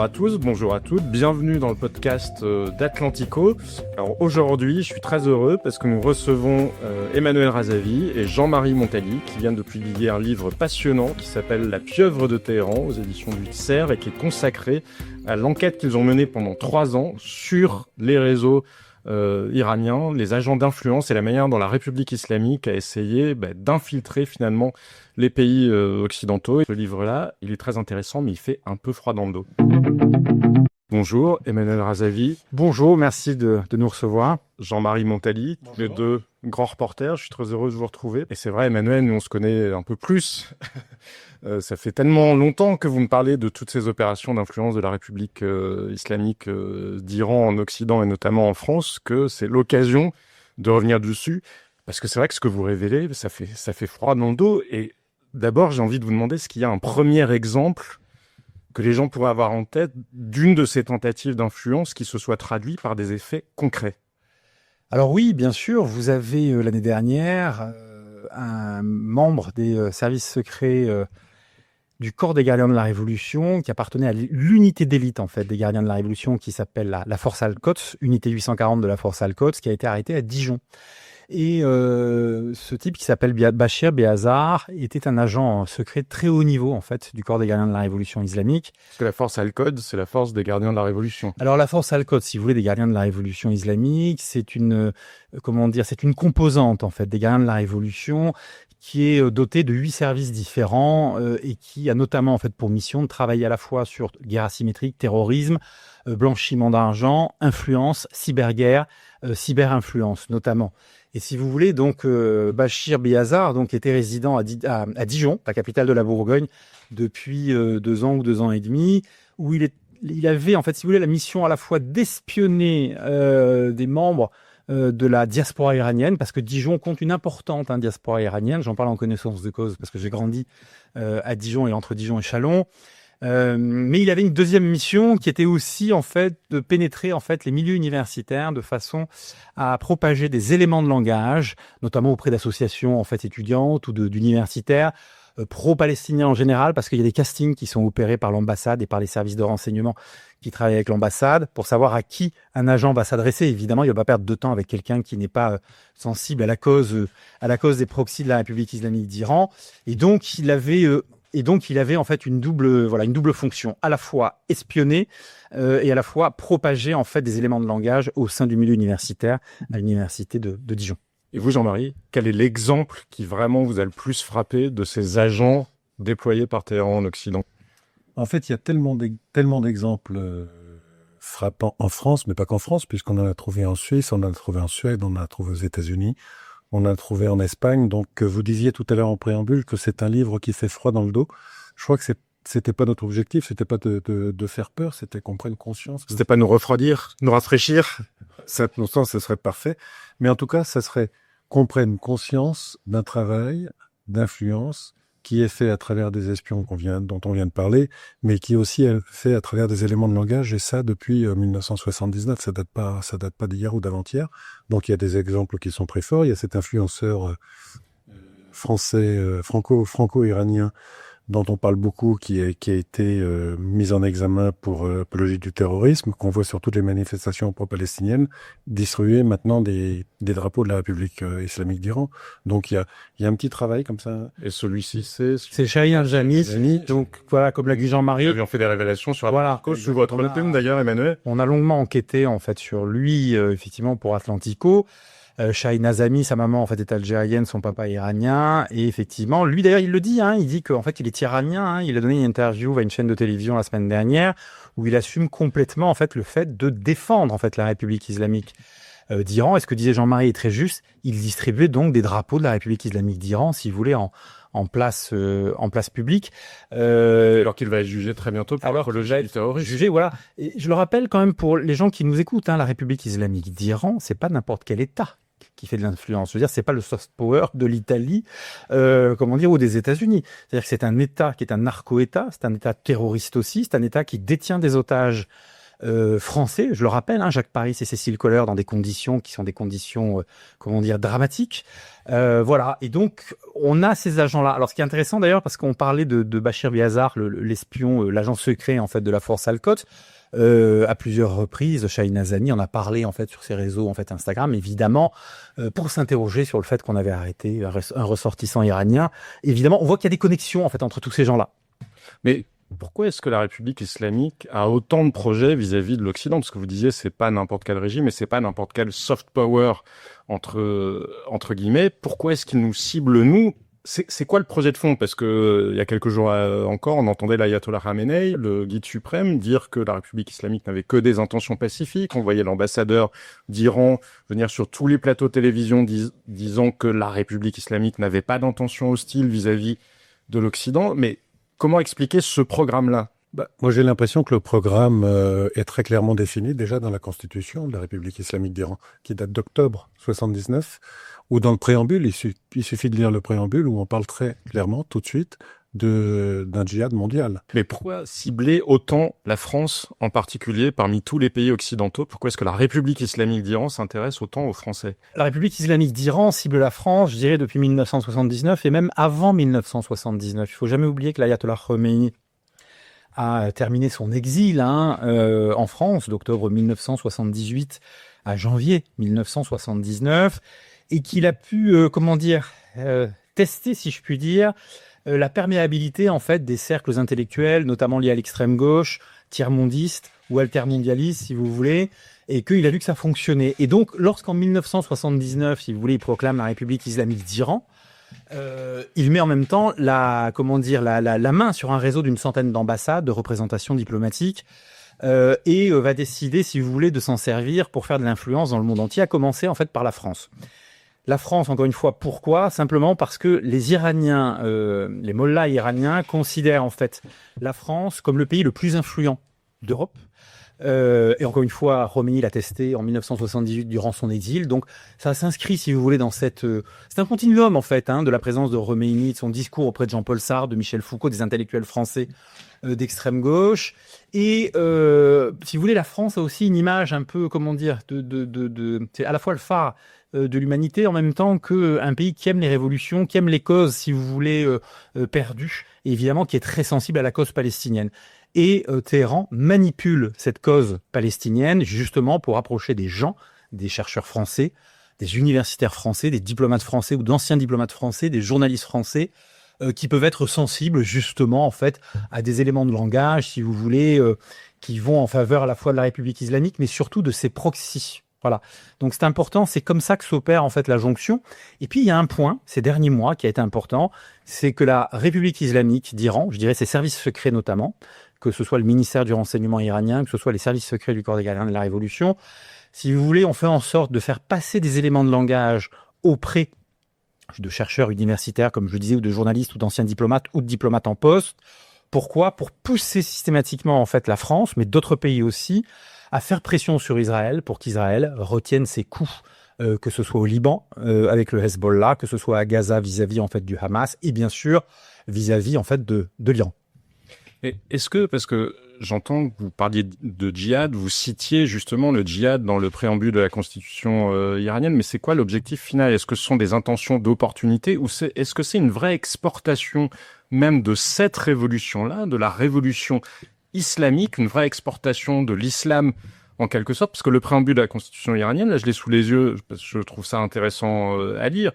à tous, bonjour à toutes, bienvenue dans le podcast d'Atlantico. Alors aujourd'hui, je suis très heureux parce que nous recevons Emmanuel Razavi et Jean-Marie Montali qui viennent de publier un livre passionnant qui s'appelle La pieuvre de Téhéran aux éditions du Tser et qui est consacré à l'enquête qu'ils ont menée pendant 3 ans sur les réseaux iraniens, les agents d'influence et la manière dont la République islamique a essayé d'infiltrer finalement les pays occidentaux. Et ce livre-là, il est très intéressant, mais il fait un peu froid dans le dos. Bonjour, Emmanuel Razavi. Bonjour, merci de nous recevoir. Jean-Marie Montali, les deux grands reporters. Je suis très heureux de vous retrouver. Et c'est vrai, Emmanuel, nous on se connaît un peu plus. Ça fait tellement longtemps que vous me parlez de toutes ces opérations d'influence de la République islamique d'Iran en Occident et notamment en France que c'est l'occasion de revenir dessus. Parce que c'est vrai que ce que vous révélez, ça fait froid dans le dos. Et d'abord, j'ai envie de vous demander, est-ce qu'il y a un premier exemple que les gens pourraient avoir en tête d'une de ces tentatives d'influence qui se soit traduite par des effets concrets? Alors oui, bien sûr, vous avez l'année dernière un membre des services secrets du corps des gardiens de la Révolution qui appartenait à l'unité d'élite en fait des gardiens de la Révolution qui s'appelle la Force Al-Quds, unité 840 de la Force Al-Quds, qui a été arrêté à Dijon. Et ce type qui s'appelle Bachir Behazar était un agent secret très haut niveau en fait du corps des gardiens de la Révolution islamique. Parce que la force Al-Quds, c'est la force des gardiens de la Révolution. Alors la force Al-Quds, si vous voulez, des gardiens de la Révolution islamique, c'est une c'est une composante en fait des gardiens de la Révolution qui est dotée de 8 services différents et qui a notamment en fait pour mission de travailler à la fois sur guerre asymétrique, terrorisme, blanchiment d'argent, influence, cyberguerre, cyberinfluence notamment. Et si vous voulez, donc Bachir Behazar donc était résident à Dijon, la capitale de la Bourgogne, depuis 2 ans ou 2 ans et demi, où il avait en fait, si vous voulez, la mission à la fois d'espionner des membres de la diaspora iranienne, parce que Dijon compte une importante diaspora iranienne. J'en parle en connaissance de cause parce que j'ai grandi à Dijon et entre Dijon et Châlons. Mais il avait une deuxième mission qui était aussi en fait de pénétrer en fait les milieux universitaires de façon à propager des éléments de langage, notamment auprès d'associations en fait étudiantes ou d'universitaires pro-palestiniens en général, parce qu'il y a des castings qui sont opérés par l'ambassade et par les services de renseignement qui travaillent avec l'ambassade pour savoir à qui un agent va s'adresser. Évidemment, il ne va pas perdre de temps avec quelqu'un qui n'est pas sensible à la cause des proxys de la République islamique d'Iran. Et donc, il avait en fait une double fonction, à la fois espionner et à la fois propager en fait des éléments de langage au sein du milieu universitaire à l'université de Dijon. Et vous, Jean-Marie, quel est l'exemple qui vraiment vous a le plus frappé de ces agents déployés par Téhéran en Occident? En fait, il y a tellement d'exemples frappants en France, mais pas qu'en France, puisqu'on en a trouvé en Suisse, on en a trouvé en Suède, on en a trouvé aux États-Unis, on en a trouvé en Espagne. Donc, vous disiez tout à l'heure en préambule que c'est un livre qui fait froid dans le dos. Je crois que c'était pas notre objectif, c'était pas de faire peur, c'était qu'on prenne conscience. C'était pas nous refroidir, nous rafraîchir? Ça, non, ce serait parfait. Mais en tout cas, ça serait qu'on prenne conscience d'un travail d'influence qui est fait à travers des espions dont on vient de parler, mais qui est aussi fait à travers des éléments de langage, et ça depuis 1979. Ça date pas d'hier ou d'avant-hier. Donc il y a des exemples qui sont très forts. Il y a cet influenceur français, franco-iranien, dont on parle beaucoup, qui a été mis en examen pour apologie du terrorisme, qu'on voit sur toutes les manifestations pro-palestiniennes, distribuer maintenant des drapeaux de la République islamique d'Iran. Donc il y a un petit travail comme ça. Et celui-ci, c'est Shahin Jami. Donc voilà, comme l'a dit Jean-Marie. Nous avions fait des révélations sur la cause sous votre thème d'ailleurs, Emmanuel. On a longuement enquêté en fait sur lui, effectivement pour Atlantico. Shahin Azami, sa maman en fait est algérienne, son papa est iranien, et effectivement, lui d'ailleurs il le dit, il dit qu'en fait il est iranien. Il a donné une interview à une chaîne de télévision la semaine dernière où il assume complètement en fait le fait de défendre en fait la République islamique d'Iran. Et ce que disait Jean-Marie est très juste. Il distribuait donc des drapeaux de la République islamique d'Iran, si vous voulez, en place publique. Alors qu'il va être jugé très bientôt pour apologie du terrorisme. Jugé, voilà. Et je le rappelle quand même pour les gens qui nous écoutent, la République islamique d'Iran, c'est pas n'importe quel État qui fait de l'influence. Je veux dire, c'est pas le soft power de l'Italie, ou des États-Unis. C'est-à-dire que c'est un État qui est un narco-État, c'est un État terroriste aussi, c'est un État qui détient des otages français, je le rappelle, hein, Jacques Paris et Cécile Kohler dans des conditions qui sont des conditions, dramatiques. Voilà. Et donc, on a ces agents-là. Alors, ce qui est intéressant d'ailleurs, parce qu'on parlait de Bachir Biazar, l'espion, l'agent secret en fait de la force Al-Quds. À plusieurs reprises, Chahine Azani en a parlé en fait sur ses réseaux en fait Instagram, évidemment, pour s'interroger sur le fait qu'on avait arrêté un ressortissant iranien. Évidemment, on voit qu'il y a des connexions en fait entre tous ces gens-là. Mais pourquoi est-ce que la République islamique a autant de projets vis-à-vis de l'Occident? Parce que vous disiez, c'est pas n'importe quel régime et c'est pas n'importe quel soft power entre guillemets. Pourquoi est-ce qu'il nous cible nous? C'est quoi le projet de fond? Parce que il y a quelques jours encore, on entendait l'ayatollah Khamenei, le guide suprême, dire que la République islamique n'avait que des intentions pacifiques. On voyait l'ambassadeur d'Iran venir sur tous les plateaux de télévision disant que la République islamique n'avait pas d'intention hostile vis-à-vis de l'Occident. Mais comment expliquer ce programme-là? Moi, j'ai l'impression que le programme est très clairement défini déjà dans la Constitution de la République islamique d'Iran, qui date d'octobre 79, où dans le préambule, il suffit de lire le préambule, où on parle très clairement, tout de suite, d'un djihad mondial. Mais pourquoi cibler autant la France en particulier parmi tous les pays occidentaux? Pourquoi est-ce que la République islamique d'Iran s'intéresse autant aux Français? La République islamique d'Iran cible la France, je dirais, depuis 1979 et même avant 1979. Il faut jamais oublier que l'ayatollah Khomeini a terminé son exil en France d'octobre 1978 à janvier 1979 et qu'il a pu, tester, si je puis dire, la perméabilité en fait des cercles intellectuels, notamment liés à l'extrême gauche, tiers-mondiste ou altermondialiste, si vous voulez, et qu'il a vu que ça fonctionnait. Et donc, lorsqu'en 1979, si vous voulez, il proclame la République islamique d'Iran, il met en même temps la main sur un réseau d'une centaine d'ambassades, de représentations diplomatiques, et va décider, si vous voulez, de s'en servir pour faire de l'influence dans le monde entier, à commencer en fait par la France. La France, encore une fois, pourquoi? Simplement parce que les Iraniens, les mollahs iraniens considèrent en fait la France comme le pays le plus influent d'Europe. Et encore une fois, Khomeini l'a testé en 1978 durant son exil. Donc, ça s'inscrit, si vous voulez, dans c'est un continuum, en fait, de la présence de Khomeini, de son discours auprès de Jean-Paul Sartre, de Michel Foucault, des intellectuels français d'extrême gauche. Et, si vous voulez, la France a aussi une image un peu, c'est à la fois le phare de l'humanité, en même temps qu'un pays qui aime les révolutions, qui aime les causes, si vous voulez, perdues, et évidemment qui est très sensible à la cause palestinienne. Et Téhéran manipule cette cause palestinienne justement pour approcher des gens, des chercheurs français, des universitaires français, des diplomates français ou d'anciens diplomates français, des journalistes français qui peuvent être sensibles justement en fait à des éléments de langage, si vous voulez, qui vont en faveur à la fois de la République islamique, mais surtout de ses proxys. Voilà. Donc c'est important, c'est comme ça que s'opère en fait la jonction. Et puis il y a un point ces derniers mois qui a été important, c'est que la République islamique d'Iran, je dirais ses services secrets notamment, que ce soit le ministère du renseignement iranien, que ce soit les services secrets du corps des gardiens de la Révolution, si vous voulez, on fait en sorte de faire passer des éléments de langage auprès de chercheurs universitaires, comme je le disais, ou de journalistes, ou d'anciens diplomates, ou de diplomates en poste. Pourquoi? Pour pousser systématiquement en fait la France, mais d'autres pays aussi, à faire pression sur Israël pour qu'Israël retienne ses coups, que ce soit au Liban avec le Hezbollah, que ce soit à Gaza vis-à-vis en fait du Hamas, et bien sûr vis-à-vis en fait de l'Iran. Et est-ce que, parce que j'entends que vous parliez de djihad, vous citiez justement le djihad dans le préambule de la constitution iranienne, mais c'est quoi l'objectif final? Est-ce que ce sont des intentions d'opportunité ou est-ce que c'est une vraie exportation même de cette révolution-là, de la révolution islamique, une vraie exportation de l'islam en quelque sorte? Parce que le préambule de la constitution iranienne, là je l'ai sous les yeux, parce que je trouve ça intéressant à lire.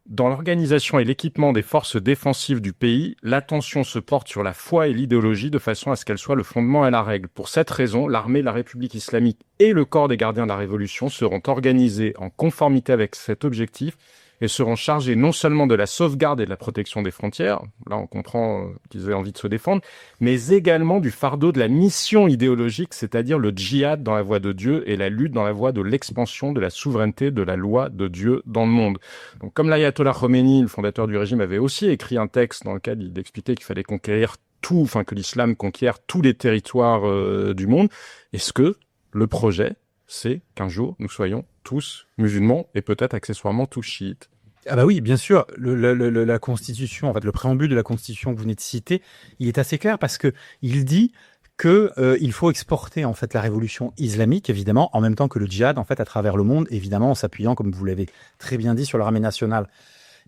Dans l'organisation et l'équipement des forces défensives du pays, l'attention se porte sur la foi et l'idéologie de façon à ce qu'elle soit le fondement et la règle. Pour cette raison, l'armée de la République islamique et le corps des gardiens de la Révolution seront organisés en conformité avec cet objectif et seront chargés non seulement de la sauvegarde et de la protection des frontières, là on comprend qu'ils aient envie de se défendre, mais également du fardeau de la mission idéologique, c'est-à-dire le djihad dans la voie de Dieu et la lutte dans la voie de l'expansion de la souveraineté de la loi de Dieu dans le monde. Donc comme l'ayatollah Khomeini, le fondateur du régime, avait aussi écrit un texte dans lequel il expliquait qu'il fallait conquérir que l'islam conquiert tous les territoires du monde, est-ce que le projet, c'est qu'un jour nous soyons tous musulmans et peut-être accessoirement tous chiites? Ah bah oui, bien sûr, la Constitution, en fait, le préambule de la Constitution que vous venez de citer, il est assez clair parce que il dit que il faut exporter en fait la révolution islamique, évidemment, en même temps que le djihad, en fait, à travers le monde, évidemment, en s'appuyant, comme vous l'avez très bien dit, sur l'armée nationale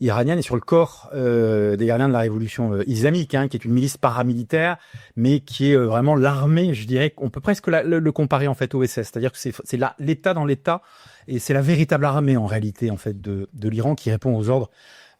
iranienne et sur le corps des gardiens de la révolution islamique, hein, qui est une milice paramilitaire, mais qui est vraiment l'armée, je dirais, on peut presque le comparer en fait au SS, c'est-à-dire que c'est l'État dans l'État, et c'est la véritable armée en réalité en fait de l'Iran qui répond aux ordres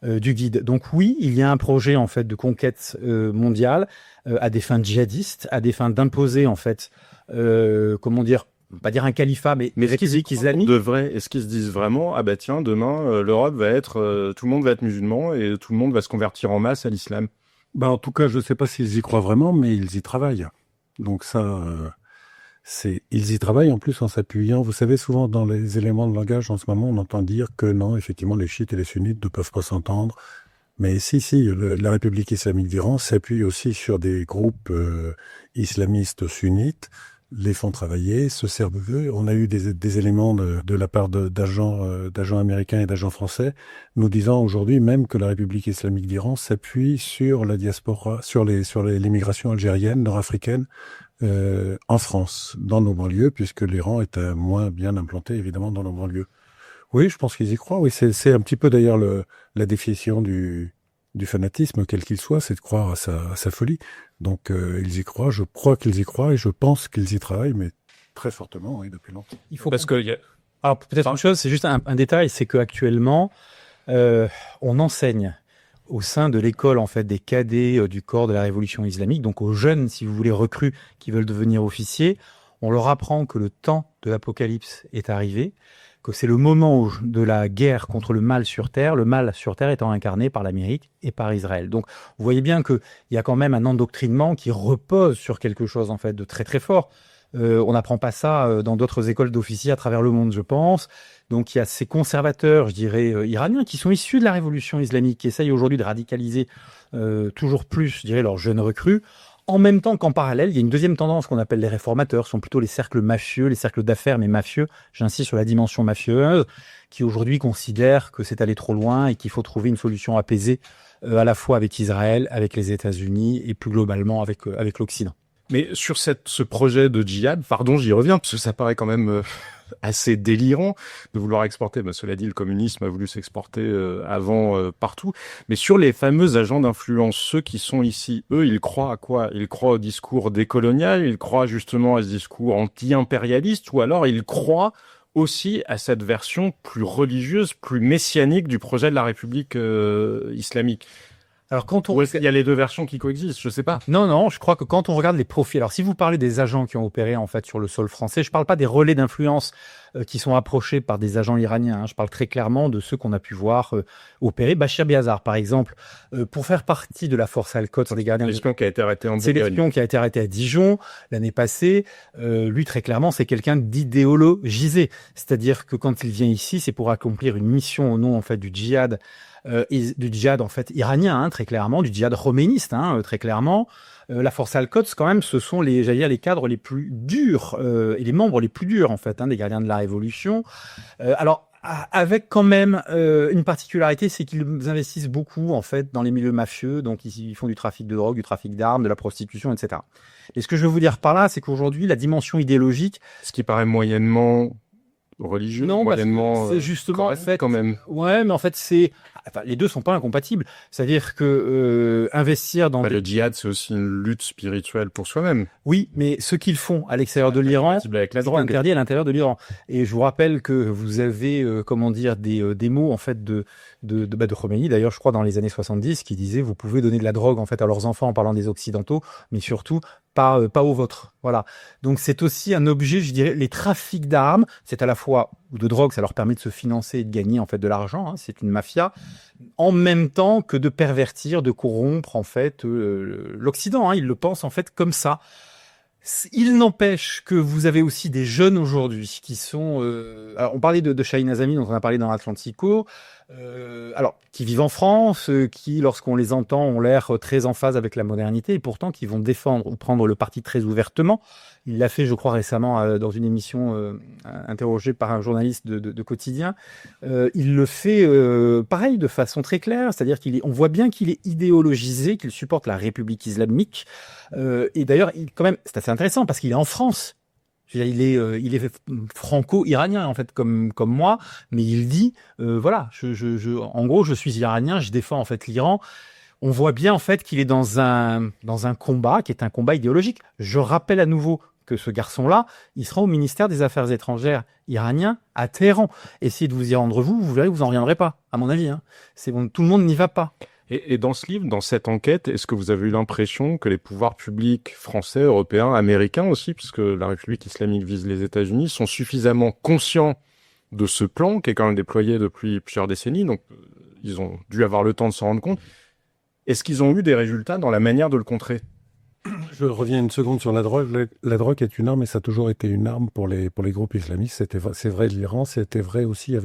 du guide. Donc oui, il y a un projet en fait de conquête mondiale à des fins djihadistes, à des fins d'imposer en fait, comment dire, pas dire un califat, mais république islamique. Est-ce qu'ils se disent vraiment, ah bah tiens, demain l'Europe va être, tout le monde va être musulman et tout le monde va se convertir en masse à l'islam? Bah en tout cas, je ne sais pas s'ils y croient vraiment, mais ils y travaillent. Donc ça, ils y travaillent en plus en s'appuyant. Vous savez, souvent dans les éléments de langage en ce moment, on entend dire que non, effectivement, les chiites et les sunnites ne peuvent pas s'entendre. Mais si, la République islamique d'Iran s'appuie aussi sur des groupes islamistes sunnites, les font travailler, se servent d'eux. On a eu des éléments de la part d'agents américains et d'agents français nous disant aujourd'hui même que la République islamique d'Iran s'appuie sur la diaspora, sur l'immigration algérienne, nord-africaine, en France, dans nos banlieues, puisque l'Iran est moins bien implanté, évidemment, dans nos banlieues. Oui, je pense qu'ils y croient. Oui, c'est un petit peu d'ailleurs la définition du fanatisme, quel qu'il soit, c'est de croire à sa folie. Donc ils y croient, je crois qu'ils y croient et je pense qu'ils y travaillent, mais très fortement, oui, depuis longtemps. Il faut Alors peut-être une chose, c'est juste un détail, c'est qu'actuellement, on enseigne au sein de l'école en fait des cadets du corps de la révolution islamique, donc aux jeunes, si vous voulez, recrues qui veulent devenir officiers, on leur apprend que le temps de l'apocalypse est arrivé, que c'est le moment de la guerre contre le mal sur Terre étant incarné par l'Amérique et par Israël. Donc, vous voyez bien qu'il y a quand même un endoctrinement qui repose sur quelque chose, en fait, de très très fort. On n'apprend pas ça dans d'autres écoles d'officiers à travers le monde, je pense. Donc, il y a ces conservateurs, je dirais, iraniens, qui sont issus de la révolution islamique, qui essayent aujourd'hui de radicaliser toujours plus, je dirais, leurs jeunes recrues. En même temps qu'en parallèle, il y a une deuxième tendance qu'on appelle les réformateurs, ce sont plutôt les cercles mafieux, les cercles d'affaires mais mafieux, j'insiste sur la dimension mafieuse, qui aujourd'hui considèrent que c'est allé trop loin et qu'il faut trouver une solution apaisée à la fois avec Israël, avec les États-Unis et plus globalement avec l'Occident. Mais sur ce projet de djihad, pardon, j'y reviens, parce que ça paraît quand même assez délirant de vouloir exporter. Ben, cela dit, le communisme a voulu s'exporter avant partout. Mais sur les fameux agents d'influence, ceux qui sont ici, eux, ils croient à quoi? Ils croient au discours décolonial, ils croient justement à ce discours anti-impérialiste, ou alors ils croient aussi à cette version plus religieuse, plus messianique du projet de la République islamique. Alors Ou est-ce qu'il y a les deux versions qui coexistent? Je sais pas. Non, je crois que quand on regarde les profils, alors si vous parlez des agents qui ont opéré en fait sur le sol français, je parle pas des relais d'influence qui sont approchés par des agents iraniens, hein, je parle très clairement de ceux qu'on a pu voir opérer. Bachir Biazar, par exemple, pour faire partie de la force Al-Quds des gardiens. L'espion qui a été arrêté en Bulgarie. C'est l'espion qui a été arrêté à Dijon l'année passée. Lui, très clairement, c'est quelqu'un d'idéologisé. C'est-à-dire que quand il vient ici, c'est pour accomplir une mission au nom en fait du djihad en fait iranien, hein, très clairement, du djihad khoméniste, hein, très clairement. La force Al-Quds, quand même, ce sont les cadres les plus durs et les membres les plus durs en fait, hein, des gardiens de la révolution. Alors avec quand même une particularité, c'est qu'ils investissent beaucoup en fait dans les milieux mafieux, donc ils font du trafic de drogue, du trafic d'armes, de la prostitution, etc. Et ce que je veux vous dire par là, c'est qu'aujourd'hui la dimension idéologique, ce qui paraît moyennement religieux, non, moyennement c'est justement en fait quand même. Ouais, mais en fait les deux sont pas incompatibles. C'est-à-dire que investir dans le djihad, c'est aussi une lutte spirituelle pour soi-même. Oui, mais ce qu'ils font à l'extérieur de l'Iran, avec la drogue, interdit à l'intérieur de l'Iran. Et je vous rappelle que vous avez des mots en fait de Khomeini, d'ailleurs je crois dans les années 70, qui disaient vous pouvez donner de la drogue en fait à leurs enfants en parlant des occidentaux, mais surtout pas aux vôtres. Voilà. Donc c'est aussi un objet, je dirais, les trafics d'armes, c'est à la fois ou de drogue, ça leur permet de se financer et de gagner en fait de l'argent, hein, c'est une mafia, en même temps que de pervertir, de corrompre en fait l'Occident, hein, ils le pensent en fait comme ça. Il n'empêche que vous avez aussi des jeunes aujourd'hui qui sont... alors on parlait de Shahin Azami, dont on a parlé dans Atlantico, qui vivent en France, qui, lorsqu'on les entend, ont l'air très en phase avec la modernité, et pourtant qui vont défendre ou prendre le parti très ouvertement. Il l'a fait, je crois, récemment dans une émission interrogée par un journaliste de quotidien. Il le fait pareil, de façon très claire, c'est-à-dire on voit bien qu'il est idéologisé, qu'il supporte la République islamique. Et d'ailleurs, quand même, c'est assez intéressant parce qu'il est en France. Je veux dire, il est franco-iranien en fait comme moi, mais il dit voilà, en gros je suis iranien, je défends en fait l'Iran. On voit bien en fait qu'il est dans un combat qui est un combat idéologique. Je rappelle à nouveau que ce garçon-là, il sera au ministère des Affaires étrangères iranien à Téhéran. Essayez de vous y rendre vous verrez, vous en reviendrez pas, à mon avis. Hein. C'est bon, tout le monde n'y va pas. Et dans ce livre, dans cette enquête, est-ce que vous avez eu l'impression que les pouvoirs publics français, européens, américains aussi, puisque la République islamique vise les États-Unis, sont suffisamment conscients de ce plan qui est quand même déployé depuis plusieurs décennies, donc ils ont dû avoir le temps de s'en rendre compte. Est-ce qu'ils ont eu des résultats dans la manière de le contrer ? Je reviens une seconde sur la drogue. La drogue est une arme et ça a toujours été une arme pour les groupes islamistes. C'est vrai de l'Iran, c'était vrai aussi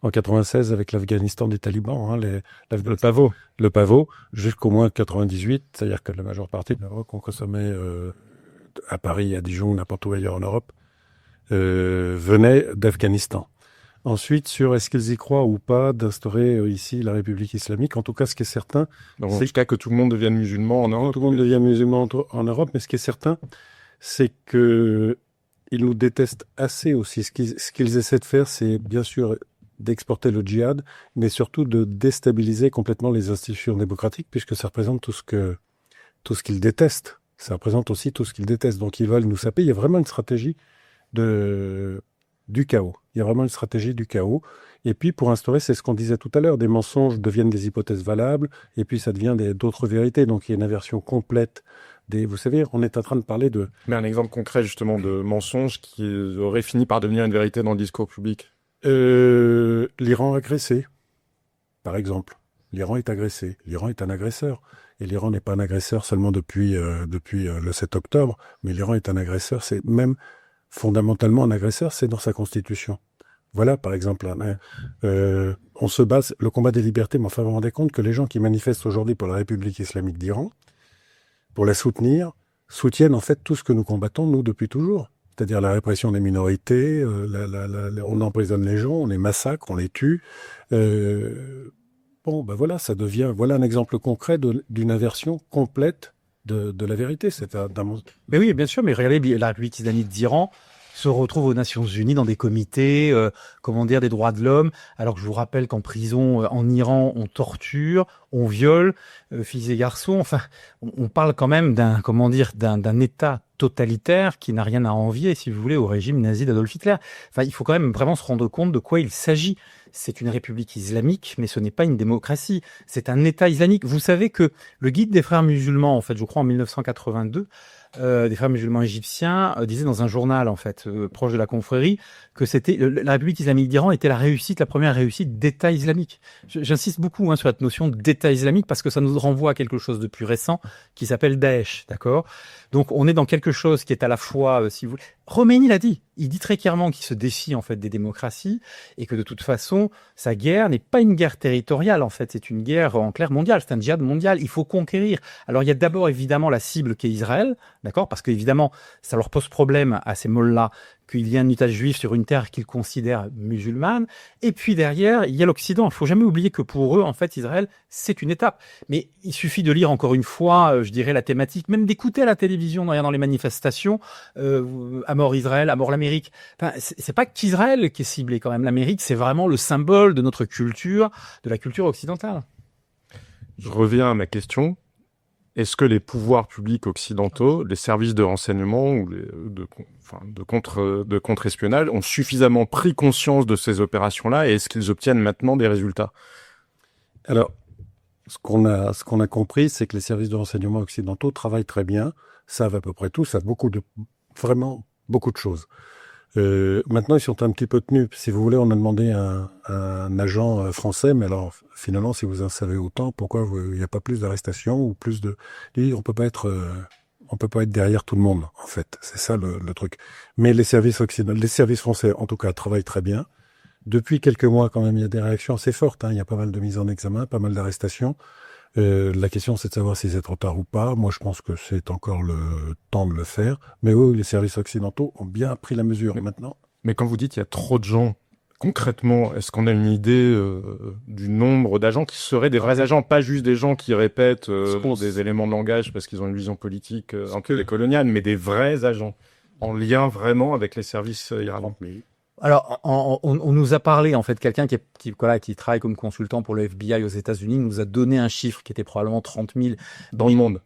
en 96 avec l'Afghanistan des talibans, hein, le pavot, jusqu'au moins 98, c'est-à-dire que la majeure partie de la drogue qu'on consommait à Paris, à Dijon, n'importe où ailleurs en Europe, venait d'Afghanistan. Ensuite, sur est-ce qu'ils y croient ou pas d'instaurer ici la République islamique, en tout cas, ce qui est certain, c'est le cas que tout le monde devienne musulman en Europe. Tout le monde devient musulman en Europe, mais ce qui est certain, c'est que ils nous détestent assez aussi. Ce qu'ils essaient de faire, c'est bien sûr d'exporter le djihad, mais surtout de déstabiliser complètement les institutions démocratiques, puisque ça représente tout ce qu'ils détestent. Ça représente aussi tout ce qu'ils détestent. Donc ils veulent nous saper. Il y a vraiment une stratégie du chaos. Il y a vraiment une stratégie du chaos. Et puis, pour instaurer, c'est ce qu'on disait tout à l'heure, des mensonges deviennent des hypothèses valables, et puis ça devient d'autres vérités. Donc, il y a une inversion complète vous savez, on est en train de parler de... Mais un exemple concret, justement, de mensonge qui aurait fini par devenir une vérité dans le discours public. L'Iran agressé, par exemple. L'Iran est agressé. L'Iran est un agresseur. Et l'Iran n'est pas un agresseur seulement depuis le 7 octobre, mais l'Iran est un agresseur, c'est même fondamentalement un agresseur, c'est dans sa constitution. Voilà, par exemple, on se base, le combat des libertés, mais enfin, vous vous rendez compte que les gens qui manifestent aujourd'hui pour la République islamique d'Iran, pour la soutenir, soutiennent en fait tout ce que nous combattons, nous, depuis toujours. C'est-à-dire la répression des minorités, on emprisonne les gens, on les massacre, on les tue. Bon, ben voilà, voilà un exemple concret d'une inversion complète de la vérité. Mais oui, bien sûr, mais regardez, la République islamique d'Iran se retrouve aux Nations Unies dans des comités, des droits de l'homme, alors que je vous rappelle qu'en prison, en Iran, on torture, on viole, filles et garçons. Enfin, on parle quand même d'un État totalitaire qui n'a rien à envier, si vous voulez, au régime nazi d'Adolf Hitler. Enfin, il faut quand même vraiment se rendre compte de quoi il s'agit. C'est une république islamique, mais ce n'est pas une démocratie. C'est un État islamique. Vous savez que le guide des frères musulmans, en fait, je crois en 1982, des frères musulmans égyptiens disait dans un journal en fait proche de la confrérie que c'était la République islamique d'Iran était la première réussite d'État islamique. J'insiste beaucoup sur cette notion d'État islamique parce que ça nous renvoie à quelque chose de plus récent qui s'appelle Daesh, d'accord ? Donc on est dans quelque chose qui est à la fois, si vous voulez, Khomeini l'a dit, il dit très clairement qu'il se défie en fait des démocraties et que de toute façon sa guerre n'est pas une guerre territoriale en fait, c'est une guerre en clair mondiale, c'est un djihad mondial, il faut conquérir. Alors il y a d'abord évidemment la cible qui est Israël, d'accord, parce qu'évidemment ça leur pose problème à ces mollahs qu'il y ait un État juif sur une terre qu'ils considèrent musulmane. Et puis derrière, il y a l'Occident. Il ne faut jamais oublier que pour eux, en fait, Israël, c'est une étape. Mais il suffit de lire encore une fois, je dirais, la thématique, même d'écouter à la télévision, dans les manifestations, à mort Israël, à mort l'Amérique. Enfin, c'est pas qu'Israël qui est ciblé quand même. L'Amérique, c'est vraiment le symbole de notre culture, de la culture occidentale. Je reviens à ma question. Est-ce que les pouvoirs publics occidentaux, les services de renseignement ou de contre-espionnage ont suffisamment pris conscience de ces opérations-là et est-ce qu'ils obtiennent maintenant des résultats ? Alors, ce qu'on a compris, c'est que les services de renseignement occidentaux travaillent très bien, savent à peu près tout, savent vraiment beaucoup de choses. Maintenant, ils sont un petit peu tenus. Si vous voulez, on a demandé à un agent français, mais alors finalement, si vous en savez autant, pourquoi il n'y a pas plus d'arrestations ou plus de... On peut pas être derrière tout le monde, en fait. C'est ça le truc. Mais les services français, en tout cas, travaillent très bien. Depuis quelques mois, quand même, il y a des réactions assez fortes. Il y a pas mal de mises en examen, pas mal d'arrestations. La question, c'est de savoir si c'est trop tard ou pas. Moi, je pense que c'est encore le temps de le faire. Mais oui, les services occidentaux ont bien pris la mesure maintenant. Mais quand vous dites qu'il y a trop de gens Concrètement, est-ce qu'on a une idée du nombre d'agents qui seraient des vrais agents, pas juste des gens qui répètent des éléments de langage parce qu'ils ont une vision politique un peu décoloniale, mais des vrais agents en lien vraiment avec les services iraniens? Alors, on nous a parlé, en fait, quelqu'un qui travaille comme consultant pour le FBI aux États-Unis nous a donné un chiffre qui était probablement 30 000. Dans le monde?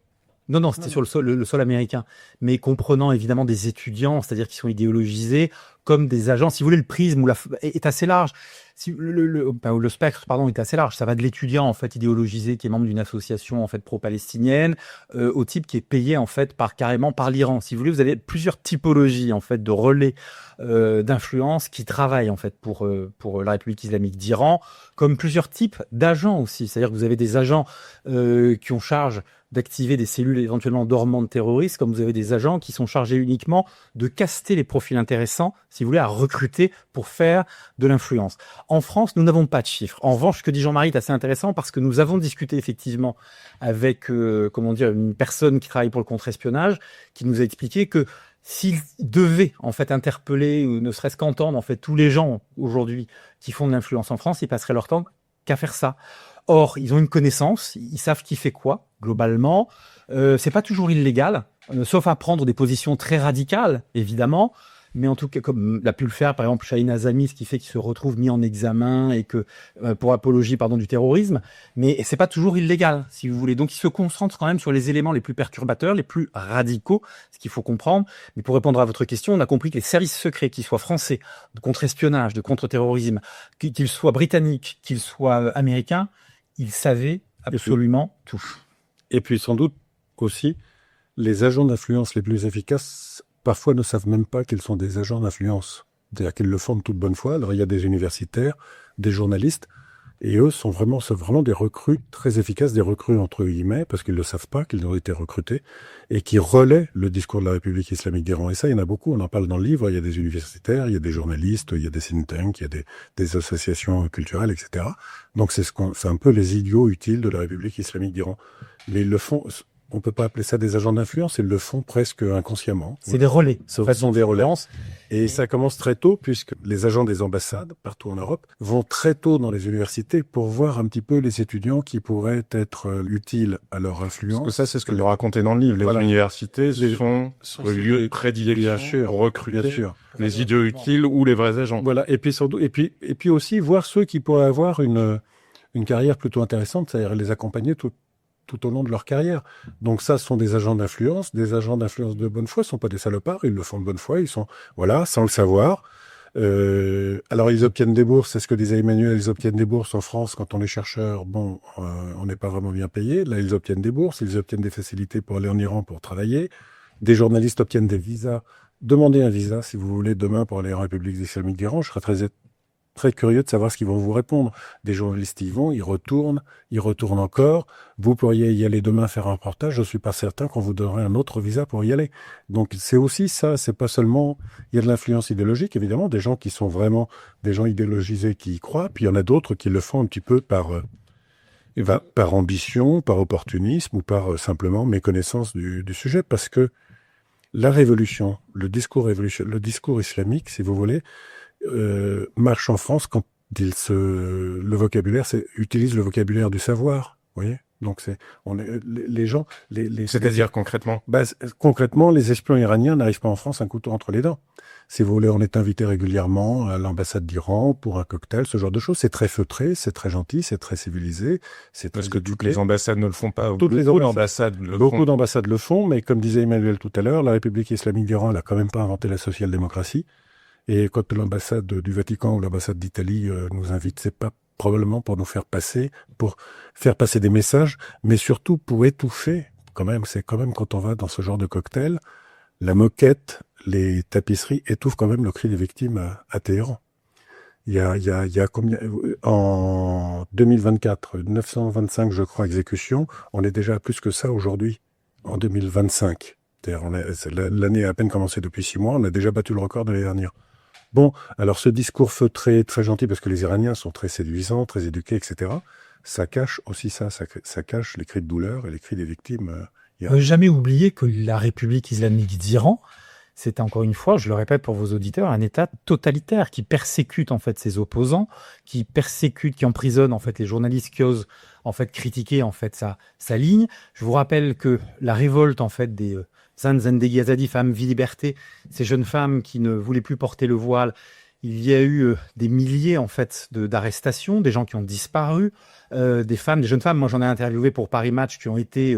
Non, c'était sur le sol américain, mais comprenant évidemment des étudiants, c'est-à-dire qui sont idéologisés comme des agents. Si vous voulez, le prisme est assez large. Le spectre, pardon, est assez large. Ça va de l'étudiant en fait idéologisé qui est membre d'une association en fait pro-palestinienne au type qui est payé en fait carrément par l'Iran. Si vous voulez, vous avez plusieurs typologies en fait de relais d'influence qui travaillent en fait pour la République islamique d'Iran, comme plusieurs types d'agents aussi. C'est-à-dire que vous avez des agents qui ont charge d'activer des cellules éventuellement dormantes terroristes, comme vous avez des agents qui sont chargés uniquement de caster les profils intéressants, si vous voulez, à recruter pour faire de l'influence. En France, nous n'avons pas de chiffres. En revanche, ce que dit Jean-Marie est assez intéressant parce que nous avons discuté effectivement avec une personne qui travaille pour le contre-espionnage, qui nous a expliqué que s'ils devaient en fait interpeller ou ne serait-ce qu'entendre en fait tous les gens aujourd'hui qui font de l'influence en France, ils passeraient leur temps qu'à faire ça. Or, ils ont une connaissance, ils savent qui fait quoi, globalement. C'est pas toujours illégal, sauf à prendre des positions très radicales, évidemment. Mais en tout cas, comme l'a pu le faire, par exemple, Chahine Azami, ce qui fait qu'il se retrouve mis en examen et que pour apologie, du terrorisme. Mais c'est pas toujours illégal, si vous voulez. Donc, ils se concentrent quand même sur les éléments les plus perturbateurs, les plus radicaux, ce qu'il faut comprendre. Mais pour répondre à votre question, on a compris que les services secrets, qu'ils soient français, de contre-espionnage, de contre-terrorisme, qu'ils soient britanniques, qu'ils soient américains, ils savaient absolument tout. Et puis sans doute aussi, les agents d'influence les plus efficaces, parfois ne savent même pas qu'ils sont des agents d'influence. C'est-à-dire qu'ils le font de toute bonne foi. Alors il y a des universitaires, des journalistes, et eux sont vraiment des recrues très efficaces, des recrues entre guillemets, parce qu'ils ne le savent pas qu'ils ont été recrutés, et qui relaient le discours de la République islamique d'Iran. Et ça, il y en a beaucoup, on en parle dans le livre, il y a des universitaires, il y a des journalistes, il y a des think tanks, il y a des associations culturelles, etc. Donc c'est un peu les idiots utiles de la République islamique d'Iran. Mais ils le font, on peut pas appeler ça des agents d'influence, ils le font presque inconsciemment. C'est des relais. Ce sont des relais. Et ça commence très tôt, puisque les agents des ambassades, partout en Europe, vont très tôt dans les universités pour voir un petit peu les étudiants qui pourraient être utiles à leur influence. Parce que ça, c'est ce que vous racontez dans le livre. Les universités sont le lieu de prédilection pour recruter les idiots utiles ou les vrais agents. Voilà. Et puis, surtout, et puis aussi voir ceux qui pourraient avoir une carrière plutôt intéressante, c'est-à-dire les accompagner tout au long de leur carrière. Donc ça, ce sont des agents d'influence de bonne foi, ils sont pas des salopards, ils le font de bonne foi, ils sont, sans le savoir. Alors ils obtiennent des bourses, c'est ce que disait Emmanuel, ils obtiennent des bourses en France quand on est chercheur, on n'est pas vraiment bien payé. Là, ils obtiennent des bourses, ils obtiennent des facilités pour aller en Iran pour travailler. Des journalistes obtiennent des visas. Demandez un visa, si vous voulez, demain pour aller en République islamique d'Iran. Je serais très curieux de savoir ce qu'ils vont vous répondre. Des journalistes y vont, ils retournent encore. Vous pourriez y aller demain faire un reportage, je suis pas certain qu'on vous donnerait un autre visa pour y aller. Donc c'est aussi ça, c'est pas seulement, il y a de l'influence idéologique, évidemment, des gens qui sont vraiment des gens idéologisés qui y croient, puis il y en a d'autres qui le font un petit peu par ambition, par opportunisme ou par simplement méconnaissance du sujet, parce que la révolution, le discours islamique, si vous voulez, marche en France quand utilise le vocabulaire du savoir, vous voyez. Donc les gens, c'est-à-dire concrètement. Concrètement, les espions iraniens n'arrivent pas en France un couteau entre les dents. Si vous voulez, on est invité régulièrement à l'ambassade d'Iran pour un cocktail, ce genre de choses. C'est très feutré, c'est très gentil, c'est très civilisé. Parce que toutes les ambassades ne le font pas. Beaucoup d'ambassades le font, mais comme disait Emmanuel tout à l'heure, la République islamique d'Iran, elle a quand même pas inventé la social-démocratie. Et quand l'ambassade du Vatican ou l'ambassade d'Italie nous invite, c'est pas probablement pour faire passer des messages, mais surtout pour étouffer, quand même, c'est quand même quand on va dans ce genre de cocktail, la moquette, les tapisseries étouffent quand même le cri des victimes à Téhéran. Il y a combien, en 2024, 925, je crois, exécutions, on est déjà à plus que ça aujourd'hui, en 2025. L'année a à peine commencé depuis 6 mois, on a déjà battu le record de l'année dernière. Bon, alors ce discours feutré, très gentil, parce que les Iraniens sont très séduisants, très éduqués, etc., ça cache aussi ça cache les cris de douleur et les cris des victimes. Jamais oublier que la République islamique d'Iran c'est encore une fois, je le répète pour vos auditeurs, un État totalitaire qui persécute en fait ses opposants, qui persécute, qui emprisonne en fait les journalistes qui osent en fait critiquer en fait sa ligne. Je vous rappelle que la révolte en fait des Zan Zendegi Azadi, femmes vie liberté, ces jeunes femmes qui ne voulaient plus porter le voile, il y a eu des milliers en fait d'arrestations, des gens qui ont disparu, des jeunes femmes. Moi, j'en ai interviewé pour Paris Match qui ont été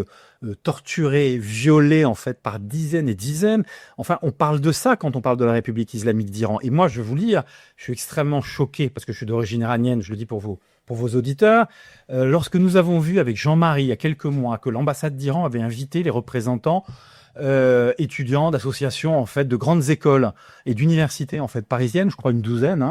torturées, violées en fait par dizaines et dizaines. Enfin, on parle de ça quand on parle de la République islamique d'Iran. Et moi, je vais vous lire, je suis extrêmement choqué parce que je suis d'origine iranienne. Je le dis pour vos auditeurs. Lorsque nous avons vu avec Jean-Marie il y a quelques mois que l'ambassade d'Iran avait invité les représentants étudiants d'associations en fait de grandes écoles et d'universités en fait parisiennes, je crois une douzaine,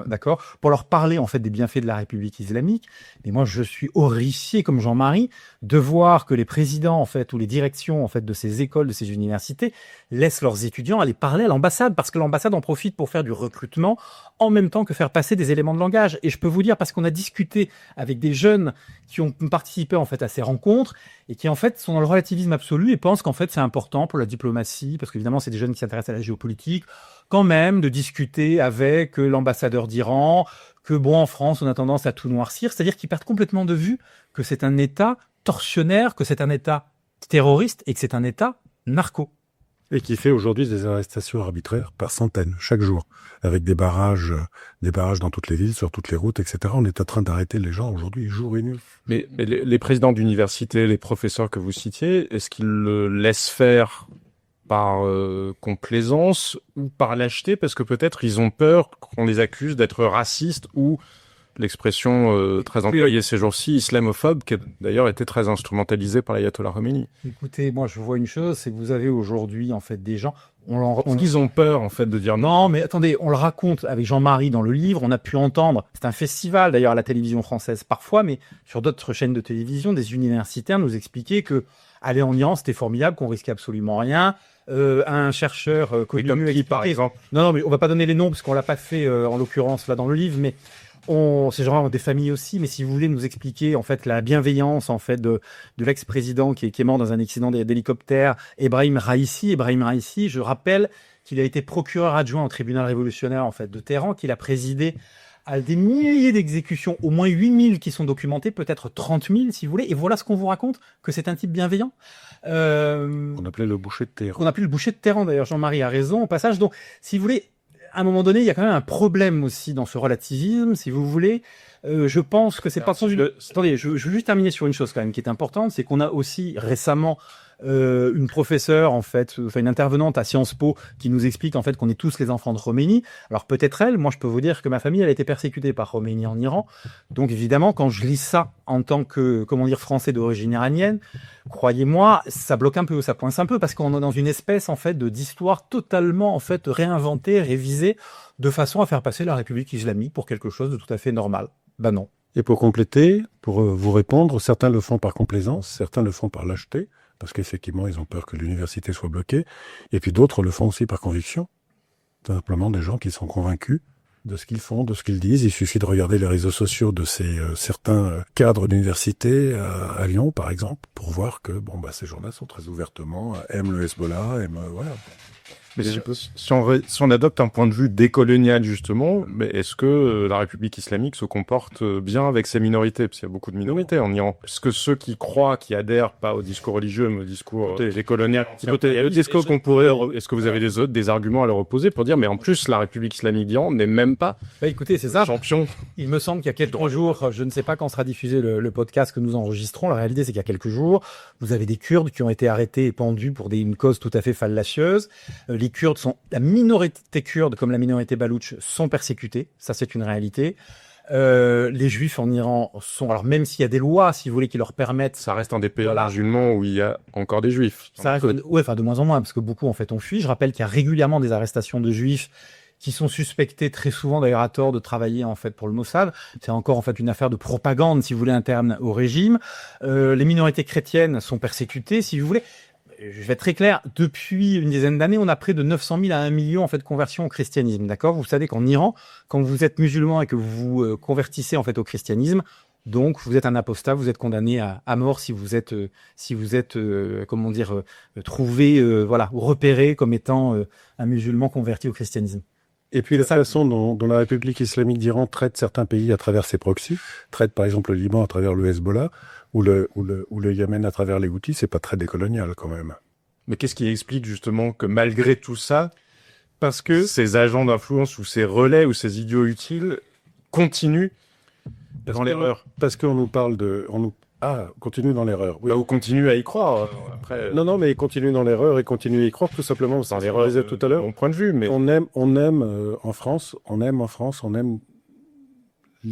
d'accord, pour leur parler en fait des bienfaits de la République islamique. Et moi, je suis horrifié comme Jean-Marie de voir que les présidents en fait ou les directions en fait de ces écoles, de ces universités laissent leurs étudiants aller parler à l'ambassade parce que l'ambassade en profite pour faire du recrutement en même temps que faire passer des éléments de langage. Et je peux vous dire parce qu'on a discuté avec des jeunes qui ont participé en fait à ces rencontres et qui en fait sont dans le relativisme absolu et pensent qu'en fait c'est important pour la diplomatie, parce qu'évidemment c'est des jeunes qui s'intéressent à la géopolitique, quand même de discuter avec l'ambassadeur d'Iran, que bon en France on a tendance à tout noircir, c'est-à-dire qu'ils perdent complètement de vue que c'est un État tortionnaire, que c'est un État terroriste et que c'est un État narco. Et qui fait aujourd'hui des arrestations arbitraires par centaines, chaque jour, avec des barrages dans toutes les villes, sur toutes les routes, etc. On est en train d'arrêter les gens aujourd'hui, jour et nuit. Mais les présidents d'université, les professeurs que vous citiez, est-ce qu'ils le laissent faire par complaisance ou par lâcheté? Parce que peut-être ils ont peur qu'on les accuse d'être racistes ou l'expression très employée ces jours-ci, islamophobe, qui a d'ailleurs été très instrumentalisée par l'ayatollah Khomeini. Écoutez, moi je vois une chose, c'est que vous avez aujourd'hui en fait des gens... Ils ont peur en fait de dire non. Non, mais attendez, on le raconte avec Jean-Marie dans le livre, on a pu entendre, c'est un festival d'ailleurs à la télévision française parfois, mais sur d'autres chaînes de télévision, des universitaires nous expliquaient que aller en Iran c'était formidable, qu'on risquait absolument rien. Un chercheur connu... Comme qui, par exemple? Non, mais on va pas donner les noms parce qu'on l'a pas fait en l'occurrence là dans le livre, mais c'est genre des familles aussi, mais si vous voulez nous expliquer en fait la bienveillance en fait de l'ex-président qui est mort dans un accident d'hélicoptère, Ebrahim Raïssi, je rappelle qu'il a été procureur adjoint au tribunal révolutionnaire en fait de Téhéran, qu'il a présidé à des milliers d'exécutions, au moins 8000 qui sont documentées, peut-être 30 000 si vous voulez, et voilà ce qu'on vous raconte, que c'est un type bienveillant. On appelait le boucher de Téhéran. On appelait le boucher de Téhéran d'ailleurs, Jean-Marie a raison au passage, donc si vous voulez, à un moment donné, il y a quand même un problème aussi dans ce relativisme, si vous voulez. Je pense que c'est pas... Attendez, je veux juste terminer sur une chose quand même qui est importante, c'est qu'on a aussi récemment une professeure, en fait, enfin une intervenante à Sciences Po qui nous explique en fait qu'on est tous les enfants de Khomeini. Alors peut-être elle, moi je peux vous dire que ma famille, elle a été persécutée par Khomeini en Iran. Donc évidemment, quand je lis ça en tant que, français d'origine iranienne, croyez-moi, ça bloque un peu, ça coince un peu, parce qu'on est dans une espèce en fait d'histoire totalement en fait réinventée, révisée, de façon à faire passer la République islamique pour quelque chose de tout à fait normal. Ben non. Et pour compléter, pour vous répondre, certains le font par complaisance, certains le font par lâcheté, parce qu'effectivement, ils ont peur que l'université soit bloquée. Et puis d'autres le font aussi par conviction. Simplement des gens qui sont convaincus de ce qu'ils font, de ce qu'ils disent. Il suffit de regarder les réseaux sociaux de ces certains cadres d'université à Lyon, par exemple, pour voir que ces gens-là sont très ouvertement, aiment le Hezbollah, voilà. Mais si on adopte un point de vue décolonial, justement, mais est-ce que la République islamique se comporte bien avec ses minorités? Parce qu'il y a beaucoup de minorités en Iran. Est-ce que ceux qui croient, qui adhèrent pas au discours religieux, mais au discours décolonial, il y a le discours qu'on pourrait... Est-ce que vous avez des arguments à leur opposer pour dire, mais en plus, la République islamique d'Iran n'est même pas... écoutez, c'est ça. Champion. Il me semble qu'il y a quelques jours, je ne sais pas quand sera diffusé le podcast que nous enregistrons, la réalité c'est qu'il y a quelques jours, vous avez des Kurdes qui ont été arrêtés et pendus pour une cause tout à fait fallacieuse. Les Kurdes la minorité kurde comme la minorité baloutche sont persécutés, ça c'est une réalité. Les Juifs en Iran sont, alors même s'il y a des lois, si vous voulez, qui leur permettent... Ça reste un des pays musulmans où il y a encore des Juifs. Ça reste, de moins en moins, parce que beaucoup en fait ont fui. Je rappelle qu'il y a régulièrement des arrestations de Juifs qui sont suspectés très souvent d'ailleurs à tort de travailler en fait pour le Mossad. C'est encore en fait une affaire de propagande, si vous voulez, interne au régime. Les minorités chrétiennes sont persécutées, si vous voulez. Je vais être très clair, depuis une dizaine d'années, on a près de 900 000 à 1 million en fait de conversions au christianisme, d'accord? Vous savez qu'en Iran, quand vous êtes musulman et que vous vous convertissez en fait au christianisme, Donc, vous êtes un apostat, vous êtes condamné à mort si vous êtes trouvé, ou repéré comme étant un musulman converti au christianisme. Et puis la façon dont la République islamique d'Iran traite certains pays à travers ses proxys, traite par exemple le Liban à travers le Hezbollah ou le Yémen à travers les Houthis, c'est pas très décolonial quand même. Mais qu'est-ce qui explique justement que malgré tout ça, parce que ces agents d'influence ou ces relais ou ces idiots utiles continuent dans l'erreur? Parce qu'on nous parle continue dans l'erreur. Oui. Bah, ou continue à y croire. Après, Non, mais ils continuent dans l'erreur et continuent à y croire tout simplement. dans l'erreur, disait tout à l'heure. mon point de vue, mais On aime en France, on aime.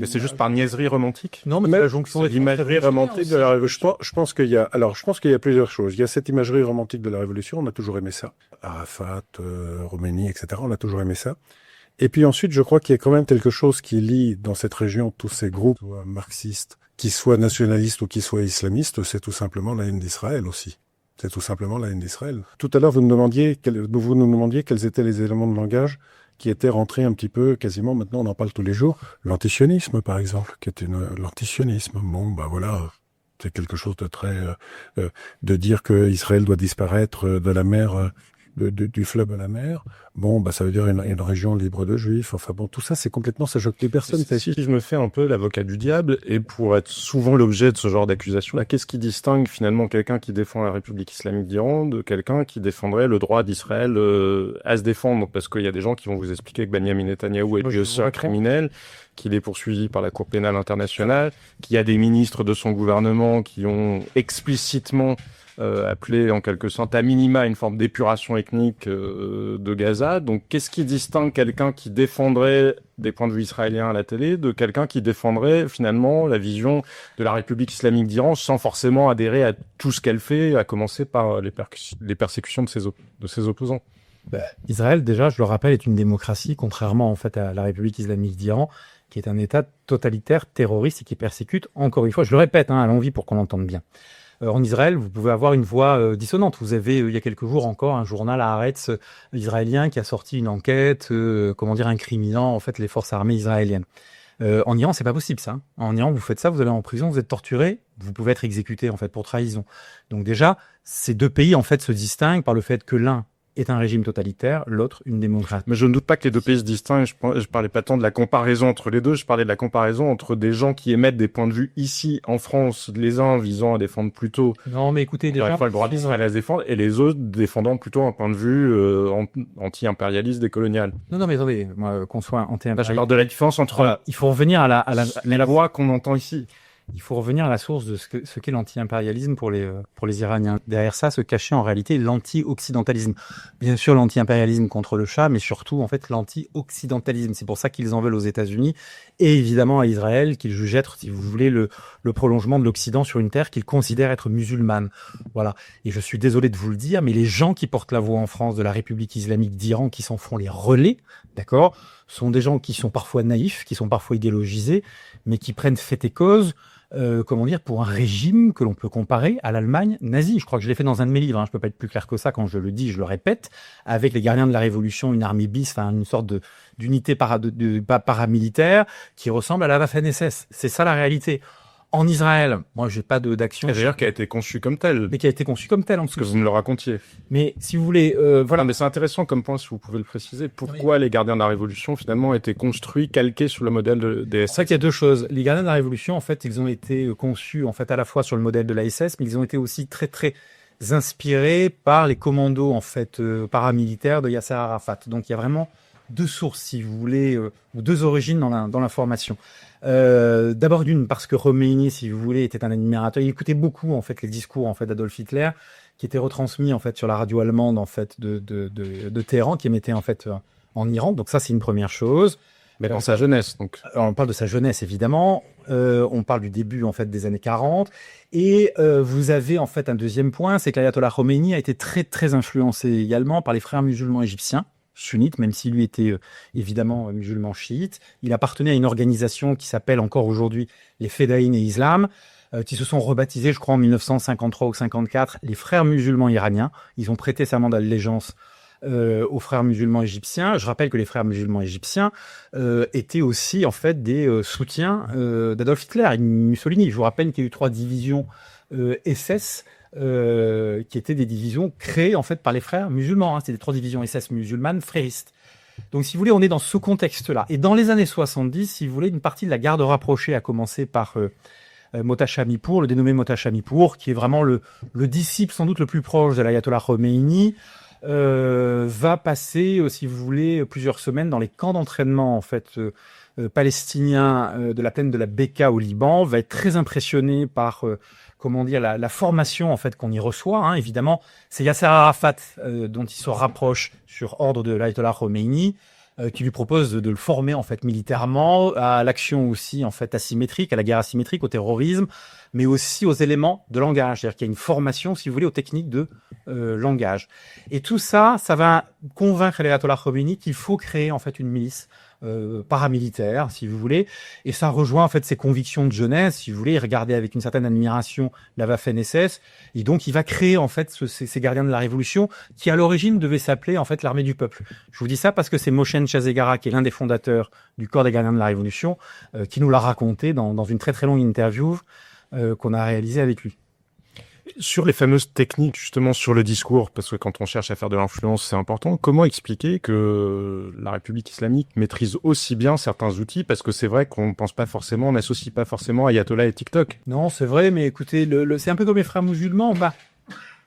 c'est juste par niaiserie romantique. Non, mais Mais c'est la jonction c'est des l'imagerie romantique de la révolution. Je pense qu'il y a plusieurs choses. Il y a cette imagerie romantique de la révolution. On a toujours aimé ça. Arafat, Khomeini, etc. On a toujours aimé ça. Et puis ensuite, je crois qu'il y a quand même quelque chose qui lie dans cette région tous ces groupes, soit marxistes, qui soient nationalistes ou qui soient islamistes, c'est tout simplement la haine d'Israël aussi. C'est tout simplement la haine d'Israël. Tout à l'heure, vous nous demandiez quels étaient les éléments de langage qui étaient rentrés un petit peu, quasiment maintenant, on en parle tous les jours. L'antisionisme, par exemple, l'antisionisme. Bon, bah voilà, c'est quelque chose de très, de dire que Israël doit disparaître de la mer, du fleuve à la mer. Bon, bah ça veut dire une région libre de juifs. Enfin bon, tout ça, c'est complètement, ça choque les personnes. Si je me fais un peu l'avocat du diable, et pour être souvent l'objet de ce genre d'accusation-là, qu'est-ce qui distingue finalement quelqu'un qui défend la République islamique d'Iran de quelqu'un qui défendrait le droit d'Israël à se défendre? Parce qu'il y a des gens qui vont vous expliquer que Benyamin Netanyahou est un criminel, qu'il est poursuivi par la Cour pénale internationale, qu'il y a des ministres de son gouvernement qui ont explicitement appelé en quelque sorte à minima une forme d'épuration ethnique de Gaza. Donc qu'est-ce qui distingue quelqu'un qui défendrait des points de vue israéliens à la télé de quelqu'un qui défendrait finalement la vision de la République islamique d'Iran sans forcément adhérer à tout ce qu'elle fait, à commencer par les persécutions de ses opposants? Israël, déjà, je le rappelle, est une démocratie, contrairement en fait à la République islamique d'Iran, qui est un État totalitaire, terroriste et qui persécute, encore une fois, je le répète, à l'envi pour qu'on l'entende bien. En Israël, vous pouvez avoir une voix dissonante. Vous avez, il y a quelques jours encore, un journal Haaretz israélien qui a sorti une enquête, incriminant en fait les forces armées israéliennes. En Iran, c'est pas possible ça. En Iran, vous faites ça, vous allez en prison, vous êtes torturé, vous pouvez être exécuté en fait pour trahison. Donc déjà, ces deux pays en fait se distinguent par le fait que l'un est un régime totalitaire, l'autre une démocratie. Mais je ne doute pas que les deux pays se distinguent. Je parlais pas tant de la comparaison entre les deux, je parlais de la comparaison entre des gens qui émettent des points de vue ici en France, les uns visant à défendre plutôt Non, mais écoutez, déjà, le droit d'Israël à se défendre, et les autres défendant plutôt un point de vue anti-impérialiste décolonial. Non, mais attendez, moi, qu'on soit anti-impérialiste. Je parle de la différence entre Il faut revenir à la voix qu'on entend ici. Il faut revenir à la source de ce qu'est l'anti-impérialisme pour les Iraniens. Derrière ça se cachait en réalité l'anti-occidentalisme. Bien sûr, l'anti-impérialisme contre le Shah, mais surtout, en fait, l'anti-occidentalisme. C'est pour ça qu'ils en veulent aux États-Unis et évidemment à Israël, qu'ils jugent être, si vous voulez, le prolongement de l'Occident sur une terre qu'ils considèrent être musulmane. Voilà. Et je suis désolé de vous le dire, mais les gens qui portent la voix en France de la République islamique d'Iran, qui s'en font les relais, d'accord, sont des gens qui sont parfois naïfs, qui sont parfois idéologisés, mais qui prennent fait et cause pour un régime que l'on peut comparer à l'Allemagne nazie. Je crois que je l'ai fait dans un de mes livres, je peux pas être plus clair que ça quand je le dis, je le répète, avec les gardiens de la Révolution, une armée bis, une sorte d'unité paramilitaire qui ressemble à la Waffen-SS. C'est ça la réalité. En Israël, moi, j'ai pas d'action. D'ailleurs, qui a été conçu comme tel. Mais qui a été conçu comme tel, en Parce que vous me le racontiez. Mais si vous voulez, voilà. Mais c'est intéressant comme point, si vous pouvez le préciser. Pourquoi les gardiens de la Révolution, finalement, étaient construits, calqués sur le modèle des SS? C'est vrai qu'il y a deux choses. Les gardiens de la Révolution, en fait, ils ont été conçus, en fait, à la fois sur le modèle de la SS, mais ils ont été aussi très, très inspirés par les commandos, en fait, paramilitaires de Yasser Arafat. Donc, il y a vraiment deux sources, si vous voulez, ou deux origines dans l'information. D'abord parce que Khomeini, si vous voulez, était un admirateur. Il écoutait beaucoup en fait les discours en fait d'Adolf Hitler, qui étaient retransmis en fait sur la radio allemande en fait de Téhéran, qui émettait en fait en Iran. Donc ça, c'est une première chose. Mais dans sa jeunesse, donc. Alors, on parle de sa jeunesse évidemment. On parle du début en fait des années 40. Et vous avez en fait un deuxième point, c'est que l'ayatollah Khomeini a été très très influencé également par les frères musulmans égyptiens sunnite, même s'il lui était évidemment musulman chiite. Il appartenait à une organisation qui s'appelle encore aujourd'hui les Fedaïn et Islam, qui se sont rebaptisés, je crois, en 1953 ou 54, les Frères musulmans iraniens. Ils ont prêté serment d'allégeance aux frères musulmans égyptiens. Je rappelle que les frères musulmans égyptiens étaient aussi en fait des soutiens d'Adolf Hitler et de Mussolini. Je vous rappelle qu'il y a eu 3 divisions SS qui étaient des divisions créées en fait par les frères musulmans. C'était des 3 divisions SS musulmanes fréristes. Donc, si vous voulez, on est dans ce contexte-là. Et dans les années 70, si vous voulez, une partie de la garde rapprochée a commencé par Mohtacham-Ipur, le dénommé Mohtacham-Ipur, qui est vraiment le disciple sans doute le plus proche de l'ayatollah Khomeini, va passer, si vous voulez, plusieurs semaines dans les camps d'entraînement en fait palestiniens de la plaine de la Beka au Liban, va être très impressionné par la formation en fait qu'on y reçoit. Hein. Évidemment, c'est Yasser Arafat dont il se rapproche sur ordre de l'ayatollah Khomeini, qui lui propose de le former en fait militairement à l'action aussi en fait asymétrique, à la guerre asymétrique, au terrorisme, mais aussi aux éléments de langage. C'est-à-dire qu'il y a une formation, si vous voulez, aux techniques de langage. Et tout ça, ça va convaincre l'ayatollah Khomeini qu'il faut créer en fait une milice paramilitaire, si vous voulez, et ça rejoint en fait ses convictions de jeunesse, si vous voulez. Il regardait avec une certaine admiration la Waffen-SS, et donc il va créer en fait ces gardiens de la révolution qui à l'origine devaient s'appeler en fait l'armée du peuple. Je vous dis ça parce que c'est Moshen Chazegara, qui est l'un des fondateurs du corps des gardiens de la révolution, qui nous l'a raconté dans une très très longue interview qu'on a réalisée avec lui. Sur les fameuses techniques, justement, sur le discours, parce que quand on cherche à faire de l'influence, c'est important. Comment expliquer que la République islamique maîtrise aussi bien certains outils? Parce que c'est vrai qu'on pense pas forcément, on n'associe pas forcément Ayatollah et TikTok. Non, c'est vrai, mais écoutez, c'est un peu comme les frères musulmans.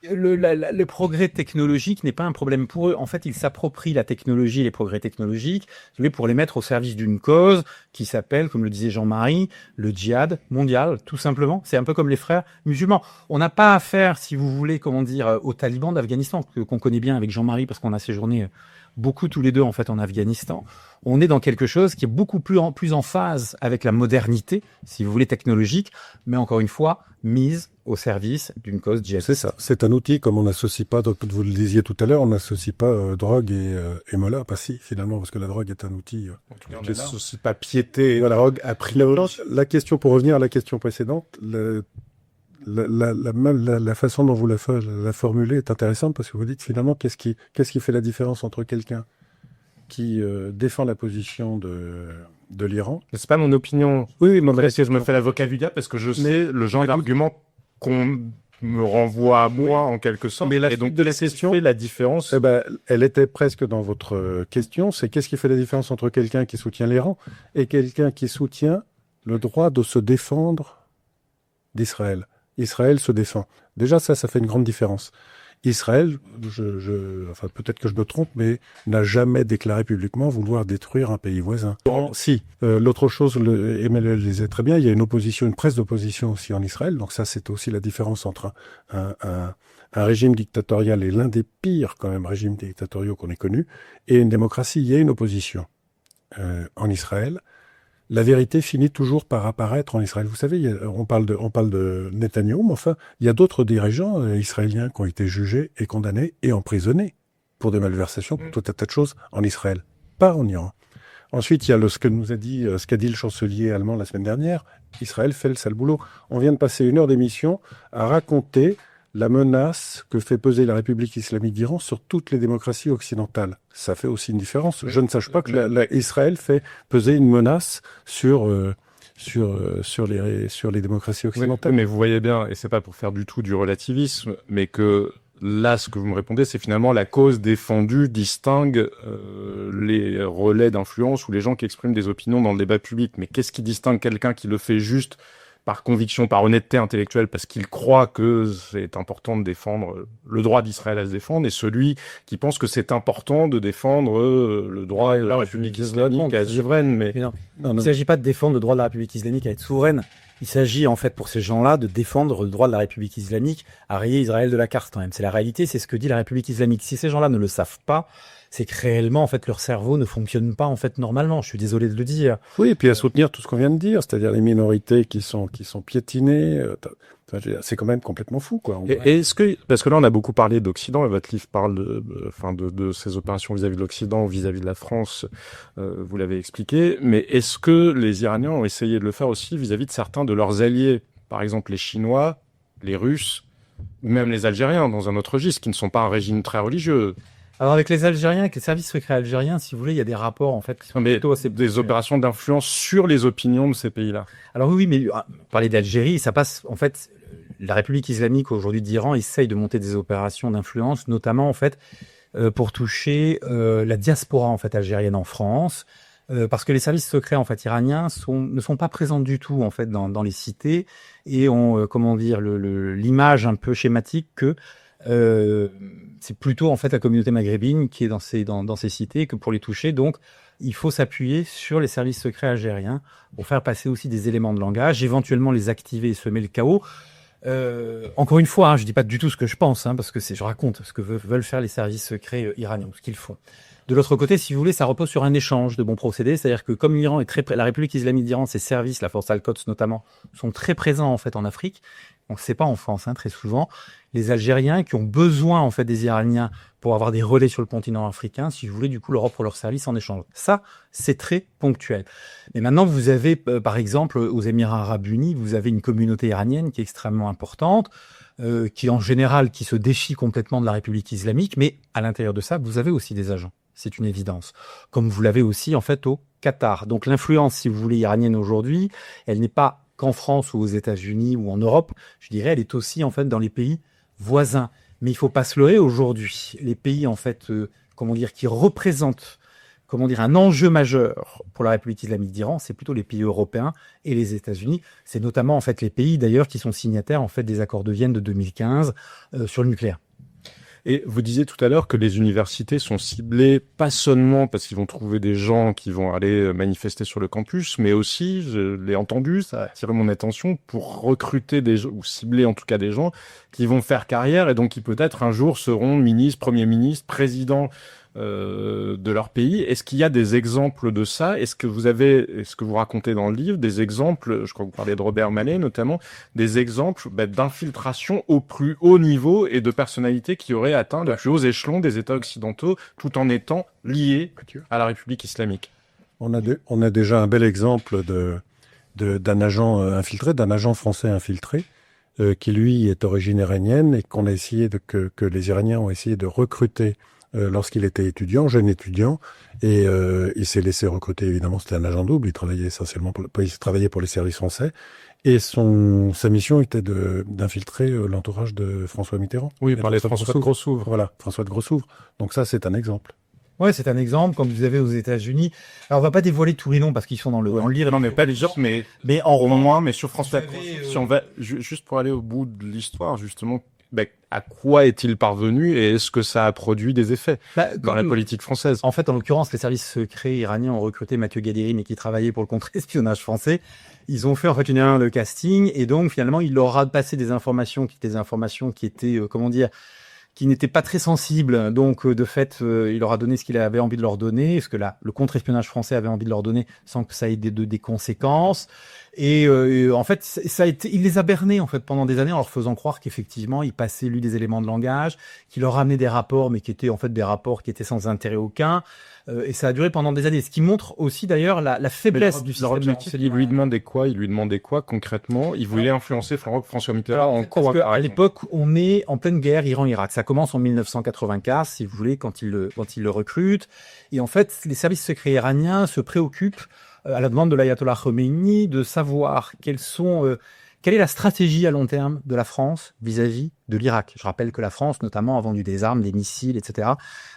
Le progrès technologique n'est pas un problème pour eux. En fait, ils s'approprient la technologie et les progrès technologiques pour les mettre au service d'une cause qui s'appelle, comme le disait Jean-Marie, le djihad mondial, tout simplement. C'est un peu comme les frères musulmans. On n'a pas affaire, si vous voulez, aux talibans d'Afghanistan, qu'on connaît bien avec Jean-Marie parce qu'on a séjourné beaucoup tous les deux en fait en Afghanistan. On est dans quelque chose qui est beaucoup plus en phase avec la modernité, si vous voulez, technologique, mais encore une fois, mise au service d'une cause djihadiste. C'est ça. C'est un outil comme on n'associe pas, donc vous le disiez tout à l'heure, on n'associe pas drogue et Mollah. Pas si, finalement, parce que la drogue est un outil. On ne s'associe pas piété Voilà. la drogue a priori. La question, pour revenir à la question précédente, la façon dont vous la formulez est intéressante parce que vous dites finalement qu'est-ce qui fait la différence entre quelqu'un qui défend la position de l'Iran. C'est pas mon opinion. Oui, mais je me fais l'avocat du diable parce que je sais le genre d'argument qu'on me renvoie à moi en quelque sorte. Mais la et donc suite de la question, fait la différence. Elle était presque dans votre question. C'est qu'est-ce qui fait la différence entre quelqu'un qui soutient l'Iran et quelqu'un qui soutient le droit de se défendre d'Israël. Israël se défend. Déjà, ça fait une grande différence. Israël, enfin peut-être que je me trompe, mais n'a jamais déclaré publiquement vouloir détruire un pays voisin. Si. L'autre chose, Emmanuel le disait très bien, il y a une presse d'opposition aussi en Israël. Donc ça, c'est aussi la différence entre un régime dictatorial et l'un des pires quand même régimes dictatoriaux qu'on ait connus, et une démocratie. Il y a une opposition en Israël. La vérité finit toujours par apparaître en Israël. Vous savez, on parle de Netanyahou, mais enfin, il y a d'autres dirigeants israéliens qui ont été jugés et condamnés et emprisonnés pour des malversations, pour tout un tas de choses en Israël, pas en Iran. Ensuite, il y a ce qu'a dit le chancelier allemand la semaine dernière. Israël fait le sale boulot. On vient de passer 1 heure d'émission à raconter la menace que fait peser la République islamique d'Iran sur toutes les démocraties occidentales. Ça fait aussi une différence. Je ne sache pas que Israël fait peser une menace sur les démocraties occidentales. Oui, mais vous voyez bien, et c'est pas pour faire du tout du relativisme, mais que là, ce que vous me répondez, c'est finalement la cause défendue distingue les relais d'influence ou les gens qui expriment des opinions dans le débat public. Mais qu'est-ce qui distingue quelqu'un qui le fait juste par conviction, par honnêteté intellectuelle, parce qu'il croit que c'est important de défendre le droit d'Israël à se défendre, et celui qui pense que c'est important de défendre le droit de la République islamique à être souveraine. Mais non. Il ne s'agit pas de défendre le droit de la République islamique à être souveraine. Il s'agit en fait pour ces gens-là de défendre le droit de la République islamique à rayer Israël de la carte quand même. C'est la réalité, c'est ce que dit la République islamique. Si ces gens-là ne le savent pas, c'est que réellement en fait leur cerveau ne fonctionne pas en fait normalement. Je suis désolé de le dire. Oui, et puis à soutenir tout ce qu'on vient de dire, c'est-à-dire les minorités qui sont piétinées. C'est quand même complètement fou, quoi. Et est-ce que, parce que là on a beaucoup parlé d'Occident, et votre livre parle de ces opérations vis-à-vis de l'Occident ou vis-à-vis de la France, vous l'avez expliqué, mais est-ce que les Iraniens ont essayé de le faire aussi vis-à-vis de certains de leurs alliés, par exemple les Chinois, les Russes, même les Algériens dans un autre registre, qui ne sont pas un régime très religieux? Non, mais il s'agit pas de défendre le droit de la République islamique à être souveraine. Il s'agit de défendre le droit de la République islamique à être souveraine. C'est la réalité. C'est ce que dit la République islamique. Si ces gens-là ne le savent pas, c'est que réellement en fait leur cerveau ne fonctionne pas en fait normalement. Je suis désolé de le dire. Oui, et puis à soutenir tout ce qu'on vient de dire, c'est-à-dire les minorités qui sont piétinées. Alors avec les Algériens, avec les services secrets algériens, si vous voulez, il y a des rapports en fait qui sont Mais plutôt assez des opérations d'influence sur les opinions de ces pays-là. Alors oui, mais parler d'Algérie, ça passe en fait. La République islamique aujourd'hui d'Iran essaye de monter des opérations d'influence, notamment en fait pour toucher la diaspora en fait algérienne en France, parce que les services secrets en fait iraniens ne sont pas présents du tout en fait dans les cités et ont comment dire l'image un peu schématique que c'est plutôt en fait la communauté maghrébine qui est dans ces cités que pour les toucher. Donc il faut s'appuyer sur les services secrets algériens pour faire passer aussi des éléments de langage, éventuellement les activer et semer le chaos. Encore une fois, je dis pas du tout ce que je pense, parce que je raconte ce que veulent faire les services secrets iraniens, ce qu'ils font. De l'autre côté, si vous voulez, ça repose sur un échange de bons procédés, c'est-à-dire que comme l'Iran est la République islamique d'Iran, ses services, la force Al-Quds notamment, sont très présents en fait en Afrique. On sait pas en France, très souvent. Les Algériens qui ont besoin en fait des Iraniens pour avoir des relais sur le continent africain, si vous voulez, du coup, l'Europe pour leurs services en échange. Ça, c'est très ponctuel. Mais maintenant, vous avez, par exemple, aux Émirats Arabes Unis, vous avez une communauté iranienne qui est extrêmement importante, qui en général, qui se défie complètement de la République islamique, mais à l'intérieur de ça, vous avez aussi des agents. C'est une évidence. Comme vous l'avez aussi, en fait, au Qatar. Donc, l'influence, si vous voulez, iranienne aujourd'hui, elle n'est pas qu'en France ou aux États-Unis ou en Europe. Je dirais, elle est aussi, en fait, dans les pays voisins. Mais il faut pas se leurrer aujourd'hui. Les pays, en fait, qui représentent, un enjeu majeur pour la République islamique d'Iran, c'est plutôt les pays européens et les États-Unis. C'est notamment, en fait, les pays, d'ailleurs, qui sont signataires, en fait, des accords de Vienne de 2015 sur le nucléaire. Et vous disiez tout à l'heure que les universités sont ciblées pas seulement parce qu'ils vont trouver des gens qui vont aller manifester sur le campus, mais aussi, je l'ai entendu, ça a attiré mon attention, pour recruter des gens, ou cibler en tout cas des gens qui vont faire carrière et donc qui peut-être un jour seront ministres, premiers ministres, présidents de leur pays. Est-ce qu'il y a des exemples de ça? Est-ce que vous racontez dans le livre des exemples, je crois que vous parlez de Robert Mallet notamment, des exemples d'infiltration au plus haut niveau et de personnalités qui auraient atteint les plus hauts échelons des États occidentaux tout en étant liés à la République islamique? On a déjà un bel exemple d'un agent infiltré, d'un agent français infiltré, qui lui est d'origine iranienne et qu'on a essayé que les Iraniens ont essayé de recruter lorsqu'il était jeune étudiant, et il s'est laissé recruter. Évidemment, c'était un agent double. Il travaillait essentiellement pour les services français, et sa mission était d'infiltrer l'entourage de François Mitterrand. Oui, il parlait de François de Grossouvre. Voilà, François de Grossouvre. Donc ça, c'est un exemple. Ouais, c'est un exemple, comme vous avez aux États-Unis. Alors, on va pas dévoiler tous les noms parce qu'ils sont dans le livre. Non, mais pas les gens, mais en roman, mais sur François. Si on va juste pour aller au bout de l'histoire, justement. À quoi est-il parvenu et est-ce que ça a produit des effets dans la politique française? En fait, en l'occurrence, les services secrets iraniens ont recruté Mathieu Gaderi, mais qui travaillait pour le contre-espionnage français. Ils ont fait en fait une erreur de casting et donc finalement, il leur a passé des informations qui étaient qui n'étaient pas très sensibles. Donc, de fait, il leur a donné ce qu'il avait envie de leur donner, ce que le contre-espionnage français avait envie de leur donner, sans que ça ait des conséquences. Et en fait, il les a bernés en fait pendant des années en leur faisant croire qu'effectivement, il passait lui des éléments de langage, qu'il leur ramenait des rapports, mais qui étaient en fait des rapports qui étaient sans intérêt aucun. Et ça a duré pendant des années. Ce qui montre aussi d'ailleurs la faiblesse du système. Il lui demandait quoi concrètement? Il voulait influencer François Mitterrand en quoi? Parce qu'à l'époque, on est en pleine guerre Iran-Irak. Ça commence en 1995, si vous voulez, quand il le recrute. Et en fait, les services secrets iraniens se préoccupent, à la demande de l'ayatollah Khomeini, de savoir quelle est la stratégie à long terme de la France vis-à-vis de l'Irak. Je rappelle que la France, notamment, a vendu des armes, des missiles, etc.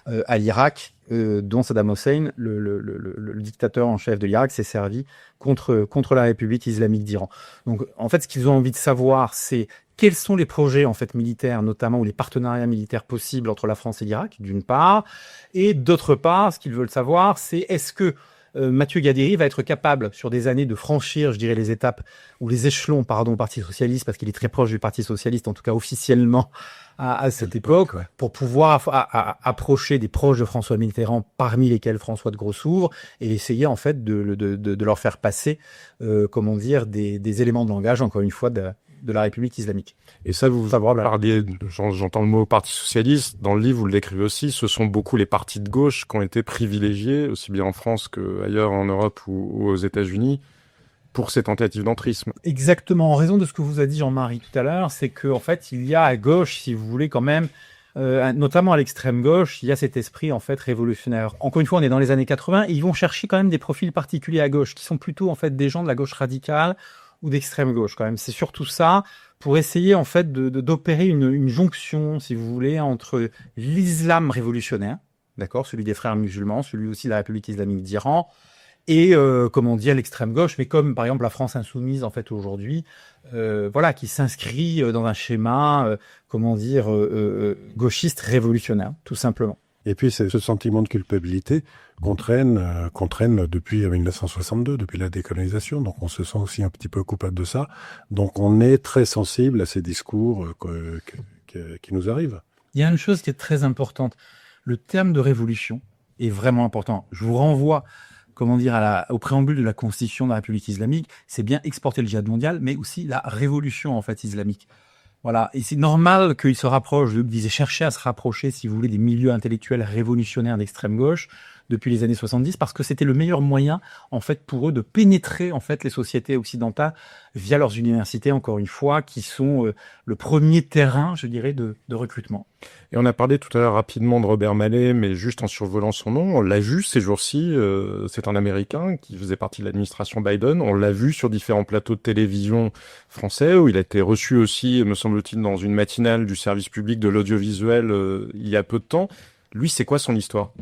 À l'Irak, dont Saddam Hussein, le dictateur en chef de l'Irak, s'est servi contre la République islamique d'Iran. Donc, en fait, ce qu'ils ont envie de savoir, c'est quels sont les projets en fait militaires, notamment, ou les partenariats militaires possibles entre la France et l'Irak, d'une part, et d'autre part, ce qu'ils veulent savoir, c'est est-ce que Mathieu Gaderi va être capable, sur des années, de franchir, je dirais, les étapes ou les échelons, au Parti socialiste, parce qu'il est très proche du Parti socialiste, en tout cas officiellement à cette époque, pour pouvoir approcher des proches de François Mitterrand, parmi lesquels François de Grossouvre, et essayer en fait de leur faire passer, des éléments de langage, encore une fois, de la République islamique. Et ça, vous parliez, j'entends le mot Parti socialiste, dans le livre vous le décrivez aussi, ce sont beaucoup les partis de gauche qui ont été privilégiés, aussi bien en France qu'ailleurs en Europe ou aux États-Unis, pour ces tentatives d'entrisme. Exactement, en raison de ce que vous a dit Jean-Marie tout à l'heure, c'est qu'en fait, il y a à gauche, si vous voulez, quand même, notamment à l'extrême gauche, il y a cet esprit en fait révolutionnaire. Encore une fois, on est dans les années 80 et ils vont chercher quand même des profils particuliers à gauche, qui sont plutôt en fait des gens de la gauche radicale ou d'extrême gauche quand même. C'est surtout ça pour essayer en fait d'opérer une jonction, si vous voulez, entre l'islam révolutionnaire, d'accord, celui des frères musulmans, celui aussi de la République islamique d'Iran, et comment dire l'extrême gauche, mais comme par exemple la France insoumise en fait aujourd'hui, voilà, qui s'inscrit dans un schéma, gauchiste révolutionnaire, tout simplement. Et puis c'est ce sentiment de culpabilité qu'on traîne depuis 1962, depuis la décolonisation. Donc on se sent aussi un petit peu coupable de ça. Donc on est très sensible à ces discours qui nous arrivent. Il y a une chose qui est très importante. Le terme de révolution est vraiment important. Je vous renvoie au préambule de la Constitution de la République islamique. C'est bien exporter le djihad mondial, mais aussi la révolution en fait islamique. Voilà, et c'est normal qu'ils se rapprochent, qu'ils aient cherché à se rapprocher, si vous voulez, des milieux intellectuels révolutionnaires d'extrême gauche depuis les années 70, parce que c'était le meilleur moyen, en fait, pour eux de pénétrer, en fait, les sociétés occidentales via leurs universités, encore une fois, qui sont le premier terrain, je dirais, de recrutement. Et on a parlé tout à l'heure rapidement de Robert Malley, mais juste en survolant son nom, on l'a vu ces jours-ci, c'est un Américain qui faisait partie de l'administration Biden, on l'a vu sur différents plateaux de télévision français, où il a été reçu aussi, me semble-t-il, dans une matinale du service public de l'audiovisuel il y a peu de temps. Lui, c'est quoi son histoire ?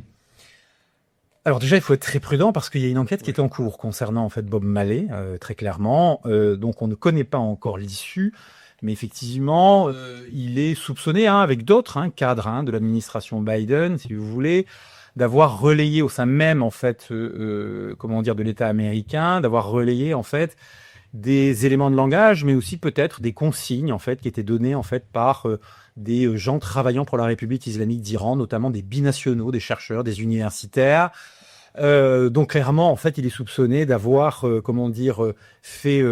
Alors déjà, il faut être très prudent parce qu'il y a une enquête qui est en cours concernant en fait Bob Marley, très clairement. Donc on ne connaît pas encore l'issue, mais effectivement, il est soupçonné, avec d'autres cadres de l'administration Biden, si vous voulez, d'avoir relayé au sein même en fait, de l'État américain, d'avoir relayé en fait des éléments de langage, mais aussi peut-être des consignes en fait qui étaient données en fait par des gens travaillant pour la République islamique d'Iran, notamment des binationaux, des chercheurs, des universitaires. Donc clairement, en fait, il est soupçonné d'avoir, fait,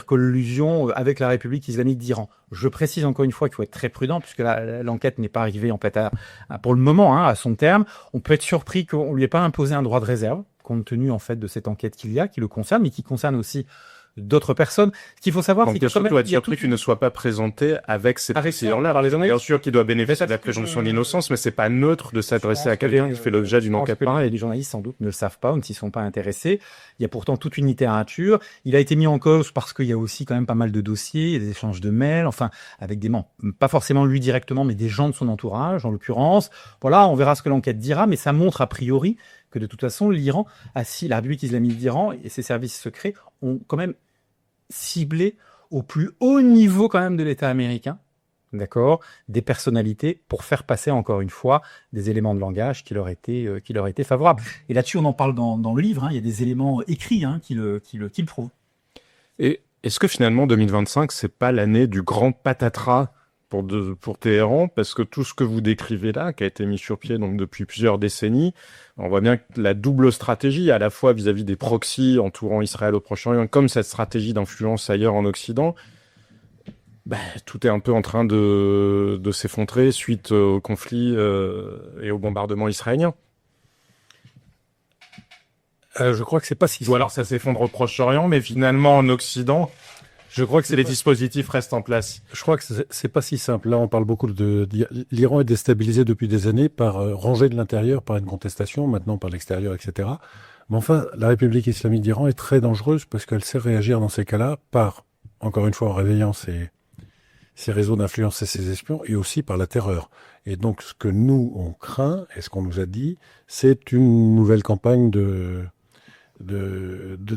collusion avec la République islamique d'Iran. Je précise encore une fois qu'il faut être très prudent puisque l'enquête n'est pas arrivée en fait pour le moment à son terme. On peut être surpris qu'on lui ait pas imposé un droit de réserve compte tenu en fait de cette enquête qui le concerne, mais qui concerne aussi d'autres personnes. Ce qu'il faut savoir, c'est qu'il doit être surpris qu'il ne soit pas présenté avec cette procédure-là. Bien sûr qu'il doit bénéficier de la présomption d'innocence, mais c'est pas neutre de s'adresser à quelqu'un qui fait l'objet d'une enquête pareille. Les journalistes, sans doute, ne le savent pas ou ne s'y sont pas intéressés. Il y a pourtant toute une littérature. Il a été mis en cause parce qu'il y a aussi quand même pas mal de dossiers, il y a des échanges de mails, avec des membres, pas forcément lui directement, mais des gens de son entourage, en l'occurrence. Voilà, on verra ce que l'enquête dira, mais ça montre a priori que de toute façon, l'Iran, la République islamique d'Iran et ses services secrets ont quand même ciblé au plus haut niveau quand même de l'État américain, d'accord, des personnalités pour faire passer encore une fois des éléments de langage qui leur étaient favorables. Et là-dessus, on en parle dans le livre. Il y a des éléments écrits qui le prouvent. Et est-ce que finalement 2025, c'est pas l'année du grand patatras pour Téhéran, parce que tout ce que vous décrivez là, qui a été mis sur pied donc depuis plusieurs décennies, on voit bien que la double stratégie, à la fois vis-à-vis des proxys entourant Israël au Proche-Orient, comme cette stratégie d'influence ailleurs en Occident, tout est un peu en train de s'effondrer suite au conflit et au bombardement israélien. Je crois que c'est pas si... Ou alors ça s'effondre au Proche-Orient, mais finalement en Occident... Je crois que les dispositifs restent en place. Je crois que c'est pas si simple. Là, on parle beaucoup l'Iran est déstabilisé depuis des années par rangé de l'intérieur par une contestation, maintenant par l'extérieur, etc. Mais enfin, la République islamique d'Iran est très dangereuse parce qu'elle sait réagir dans ces cas-là par, encore une fois, en réveillant ses réseaux d'influence et ses espions, et aussi par la terreur. Et donc, ce que nous, on craint, et ce qu'on nous a dit, c'est une nouvelle campagne de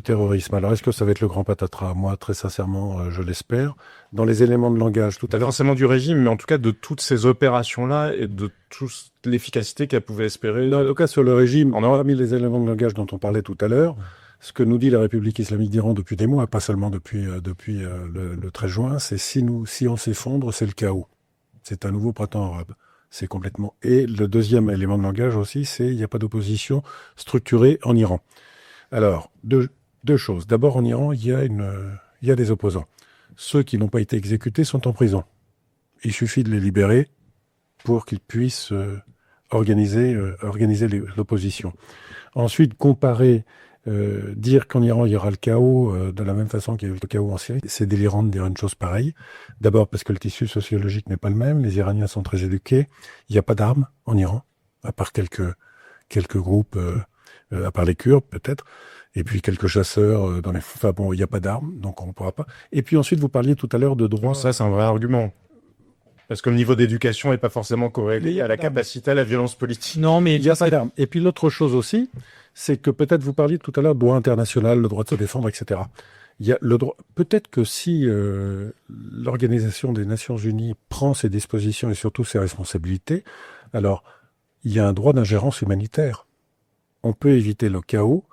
terrorisme. Alors, est-ce que ça va être le grand patatras? Moi, très sincèrement, je l'espère. Dans les éléments de langage, tout à fait. Pas forcément du régime, mais en tout cas de toutes ces opérations-là et de toute l'efficacité qu'elle pouvait espérer. En tout cas, sur le régime, on aura mis les éléments de langage dont on parlait tout à l'heure. Ce que nous dit la République islamique d'Iran depuis des mois, pas seulement depuis le 13 juin, c'est si on s'effondre, c'est le chaos. C'est un nouveau printemps arabe. C'est complètement... Et le deuxième élément de langage aussi, c'est il n'y a pas d'opposition structurée en Iran. Alors, deux choses. D'abord, en Iran, il y a des opposants. Ceux qui n'ont pas été exécutés sont en prison. Il suffit de les libérer pour qu'ils puissent organiser l'opposition. Ensuite, comparer Dire qu'en Iran, il y aura le chaos de la même façon qu'il y a eu le chaos en Syrie, c'est délirant de dire une chose pareille. D'abord parce que le tissu sociologique n'est pas le même. Les Iraniens sont très éduqués. Il n'y a pas d'armes en Iran, à part quelques groupes, à part les Kurdes peut-être, et puis quelques chasseurs dans les... Enfin bon, il n'y a pas d'armes, donc on ne pourra pas. Et puis ensuite, vous parliez tout à l'heure de droit. Ça, c'est un vrai argument. Parce que le niveau d'éducation n'est pas forcément corrélé à la capacité à la violence politique. Non, mais Il n'y a pas d'armes. Et puis l'autre chose aussi, c'est que peut-être vous parliez tout à l'heure de droit international, le droit de se défendre, etc. Il y a le droit. Peut-être que si l'Organisation des Nations Unies prend ses dispositions et surtout ses responsabilités, alors il y a un droit d'ingérence humanitaire. On peut éviter le chaos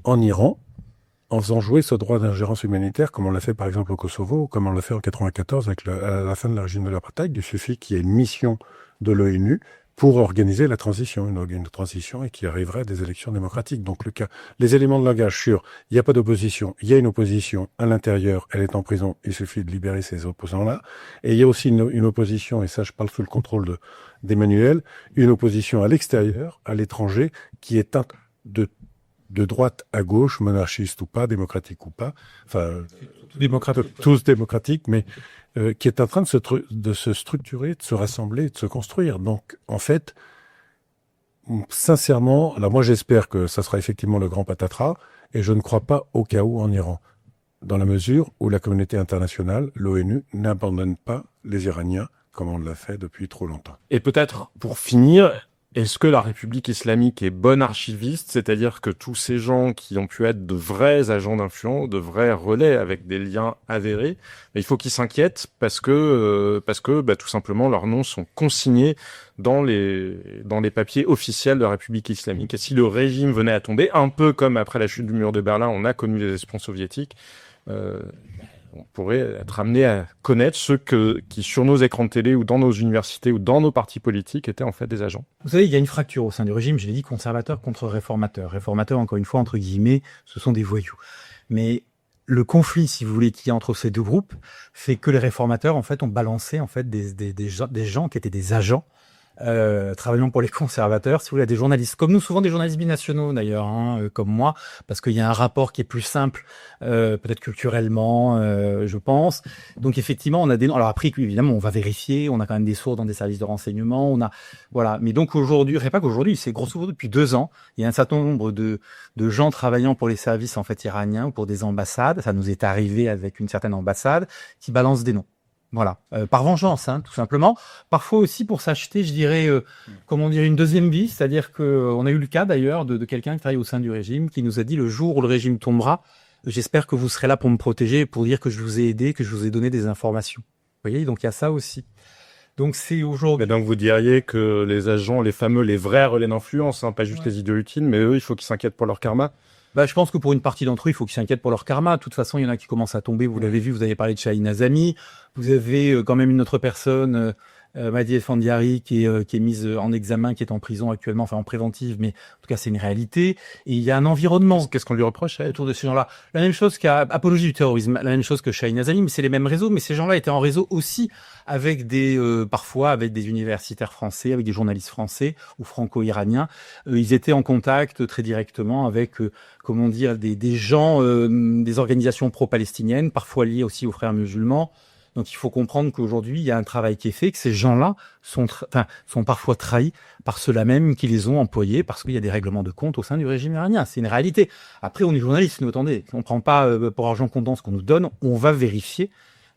en Iran en faisant jouer ce droit d'ingérence humanitaire, comme on l'a fait par exemple au Kosovo, ou comme on l'a fait en 1994 à la fin de la régime de l'apartheid. Il suffit qu'il y ait une mission de l'ONU pour organiser la transition, une transition et qui arriverait à des élections démocratiques. Donc les éléments de langage sur il n'y a pas d'opposition, il y a une opposition à l'intérieur, elle est en prison, il suffit de libérer ces opposants-là. Et il y a aussi une opposition, et ça je parle sous le contrôle d'Emmanuel, une opposition à l'extérieur, à l'étranger, qui est de droite à gauche, monarchiste ou pas, démocratique ou pas, enfin tous démocratiques, mais qui est en train de se structurer, de se rassembler, de se construire. Donc, en fait, sincèrement, là, moi, j'espère que ça sera effectivement le grand patatras, et je ne crois pas au chaos en Iran, dans la mesure où la communauté internationale, l'ONU, n'abandonne pas les Iraniens, comme on l'a fait depuis trop longtemps. Et peut-être, pour finir, est-ce que la République islamique est bonne archiviste, c'est-à-dire que tous ces gens qui ont pu être de vrais agents d'influence, de vrais relais avec des liens avérés, il faut qu'ils s'inquiètent parce que tout simplement leurs noms sont consignés dans les papiers officiels de la République islamique. Et si le régime venait à tomber, un peu comme après la chute du mur de Berlin, on a connu les espions soviétiques, on pourrait être amené à connaître ceux qui, sur nos écrans de télé ou dans nos universités ou dans nos partis politiques, étaient en fait des agents. Vous savez, il y a une fracture au sein du régime, je l'ai dit, conservateur contre réformateur. Réformateur, encore une fois, entre guillemets, ce sont des voyous. Mais le conflit, si vous voulez, qu'il y a entre ces deux groupes, fait que les réformateurs, en fait, ont balancé en fait, des gens qui étaient des agents, travaillant pour les conservateurs, si vous voulez, à des journalistes, comme nous, souvent des journalistes binationaux d'ailleurs, comme moi, parce qu'il y a un rapport qui est plus simple, peut-être culturellement, je pense. Donc effectivement, on a des noms. Alors après, évidemment, on va vérifier, on a quand même des sources dans des services de renseignement, voilà. Mais donc aujourd'hui, pas qu'aujourd'hui, c'est grosso modo depuis 2 ans, il y a un certain nombre de gens travaillant pour les services en fait iraniens ou pour des ambassades. Ça nous est arrivé avec une certaine ambassade qui balance des noms. Voilà, par vengeance, tout simplement. Parfois aussi pour s'acheter, je dirais, une deuxième vie. C'est-à-dire que on a eu le cas d'ailleurs de quelqu'un qui travaille au sein du régime, qui nous a dit le jour où le régime tombera, j'espère que vous serez là pour me protéger, pour dire que je vous ai aidé, que je vous ai donné des informations. Vous voyez, donc il y a ça aussi. Donc c'est aujourd'hui. Mais donc vous diriez que les agents, les fameux, les vrais relais d'influence, pas juste les idiots utiles, mais eux, il faut qu'ils s'inquiètent pour leur karma. Je pense que pour une partie d'entre eux, il faut qu'ils s'inquiètent pour leur karma. De toute façon, il y en a qui commencent à tomber. Vous l'avez vu, vous avez parlé de Shahin Azami. Vous avez quand même une autre personne, Mahdi Efendiari, qui est mise en examen, qui est en prison actuellement, enfin en préventive, mais en tout cas, c'est une réalité. Et il y a un environnement. Qu'est-ce qu'on lui reproche autour de ces gens-là? La même chose qu'à apologie du terrorisme, la même chose que Shahin Azami, mais c'est les mêmes réseaux. Mais ces gens-là étaient en réseau aussi avec parfois avec des universitaires français, avec des journalistes français ou franco-iraniens. Ils étaient en contact très directement avec, des gens, des organisations pro-palestiniennes, parfois liées aussi aux frères musulmans. Donc il faut comprendre qu'aujourd'hui, il y a un travail qui est fait, que ces gens-là sont parfois trahis par ceux-là même qui les ont employés parce qu'il y a des règlements de compte au sein du régime iranien. C'est une réalité. Après, on est journaliste, nous, attendez, on ne prend pas pour argent comptant ce qu'on nous donne, on va vérifier.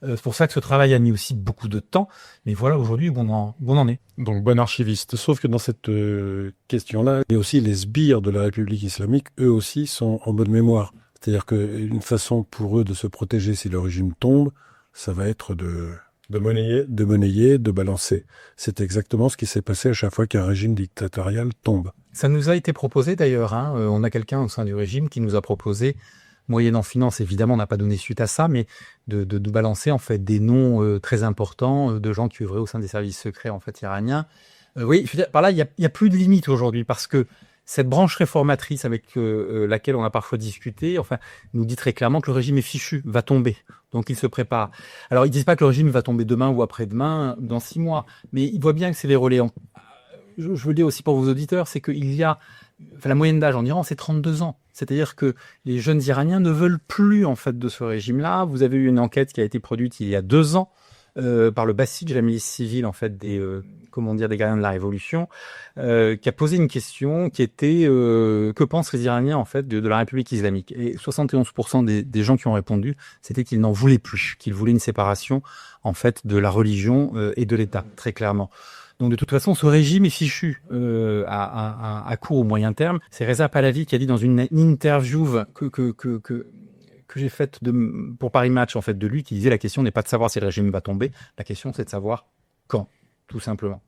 C'est pour ça que ce travail a mis aussi beaucoup de temps. Mais voilà aujourd'hui où on en est. Donc bon archiviste. Sauf que dans cette question-là, il y a aussi les sbires de la République islamique, eux aussi sont en bonne mémoire. C'est-à-dire qu'une façon pour eux de se protéger si le régime tombe, ça va être de monnayer, de balancer. C'est exactement ce qui s'est passé à chaque fois qu'un régime dictatorial tombe. Ça nous a été proposé d'ailleurs. On a quelqu'un au sein du régime qui nous a proposé, moyennant finance évidemment, on n'a pas donné suite à ça, mais de balancer en fait des noms très importants de gens qui œuvraient au sein des services secrets en fait iraniens. Oui, par là il y a plus de limite aujourd'hui parce que cette branche réformatrice avec laquelle on a parfois discuté, nous dit très clairement que le régime est fichu, va tomber. Donc il se prépare. Alors ils disent pas que le régime va tomber demain ou après-demain, dans 6 mois, mais ils voient bien que c'est les relais. Je veux le dire aussi pour vos auditeurs, c'est qu'il y a la moyenne d'âge en Iran, c'est 32 ans. C'est-à-dire que les jeunes Iraniens ne veulent plus en fait de ce régime-là. Vous avez eu une enquête qui a été produite il y a 2 ans par le Basij, la milice civile en fait des gardiens de la révolution, qui a posé une question qui était que pensent les Iraniens en fait de la République islamique. Et 71% des gens qui ont répondu, c'était qu'ils n'en voulaient plus, qu'ils voulaient une séparation en fait de la religion et de l'État, très clairement. Donc de toute façon, ce régime est fichu à court ou moyen terme. C'est Reza Pahlavi qui a dit dans une interview que j'ai faite pour Paris Match en fait de lui, qui disait la question n'est pas de savoir si le régime va tomber, la question c'est de savoir quand, tout simplement.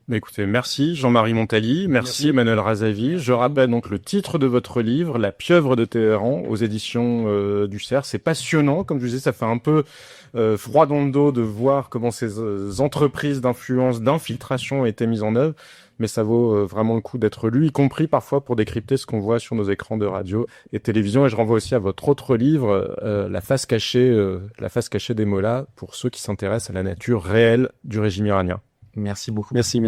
Mais écoutez, merci Jean-Marie Montali, merci Emmanuel Razavi. Je rappelle donc le titre de votre livre, La pieuvre de Téhéran, aux éditions du Cerf. C'est passionnant, comme je vous disais, ça fait un peu froid dans le dos de voir comment ces entreprises d'influence, d'infiltration étaient mises en œuvre. Mais ça vaut vraiment le coup d'être lu, y compris parfois pour décrypter ce qu'on voit sur nos écrans de radio et télévision. Et je renvoie aussi à votre autre livre, La face cachée des mollahs, pour ceux qui s'intéressent à la nature réelle du régime iranien. Merci beaucoup. Merci.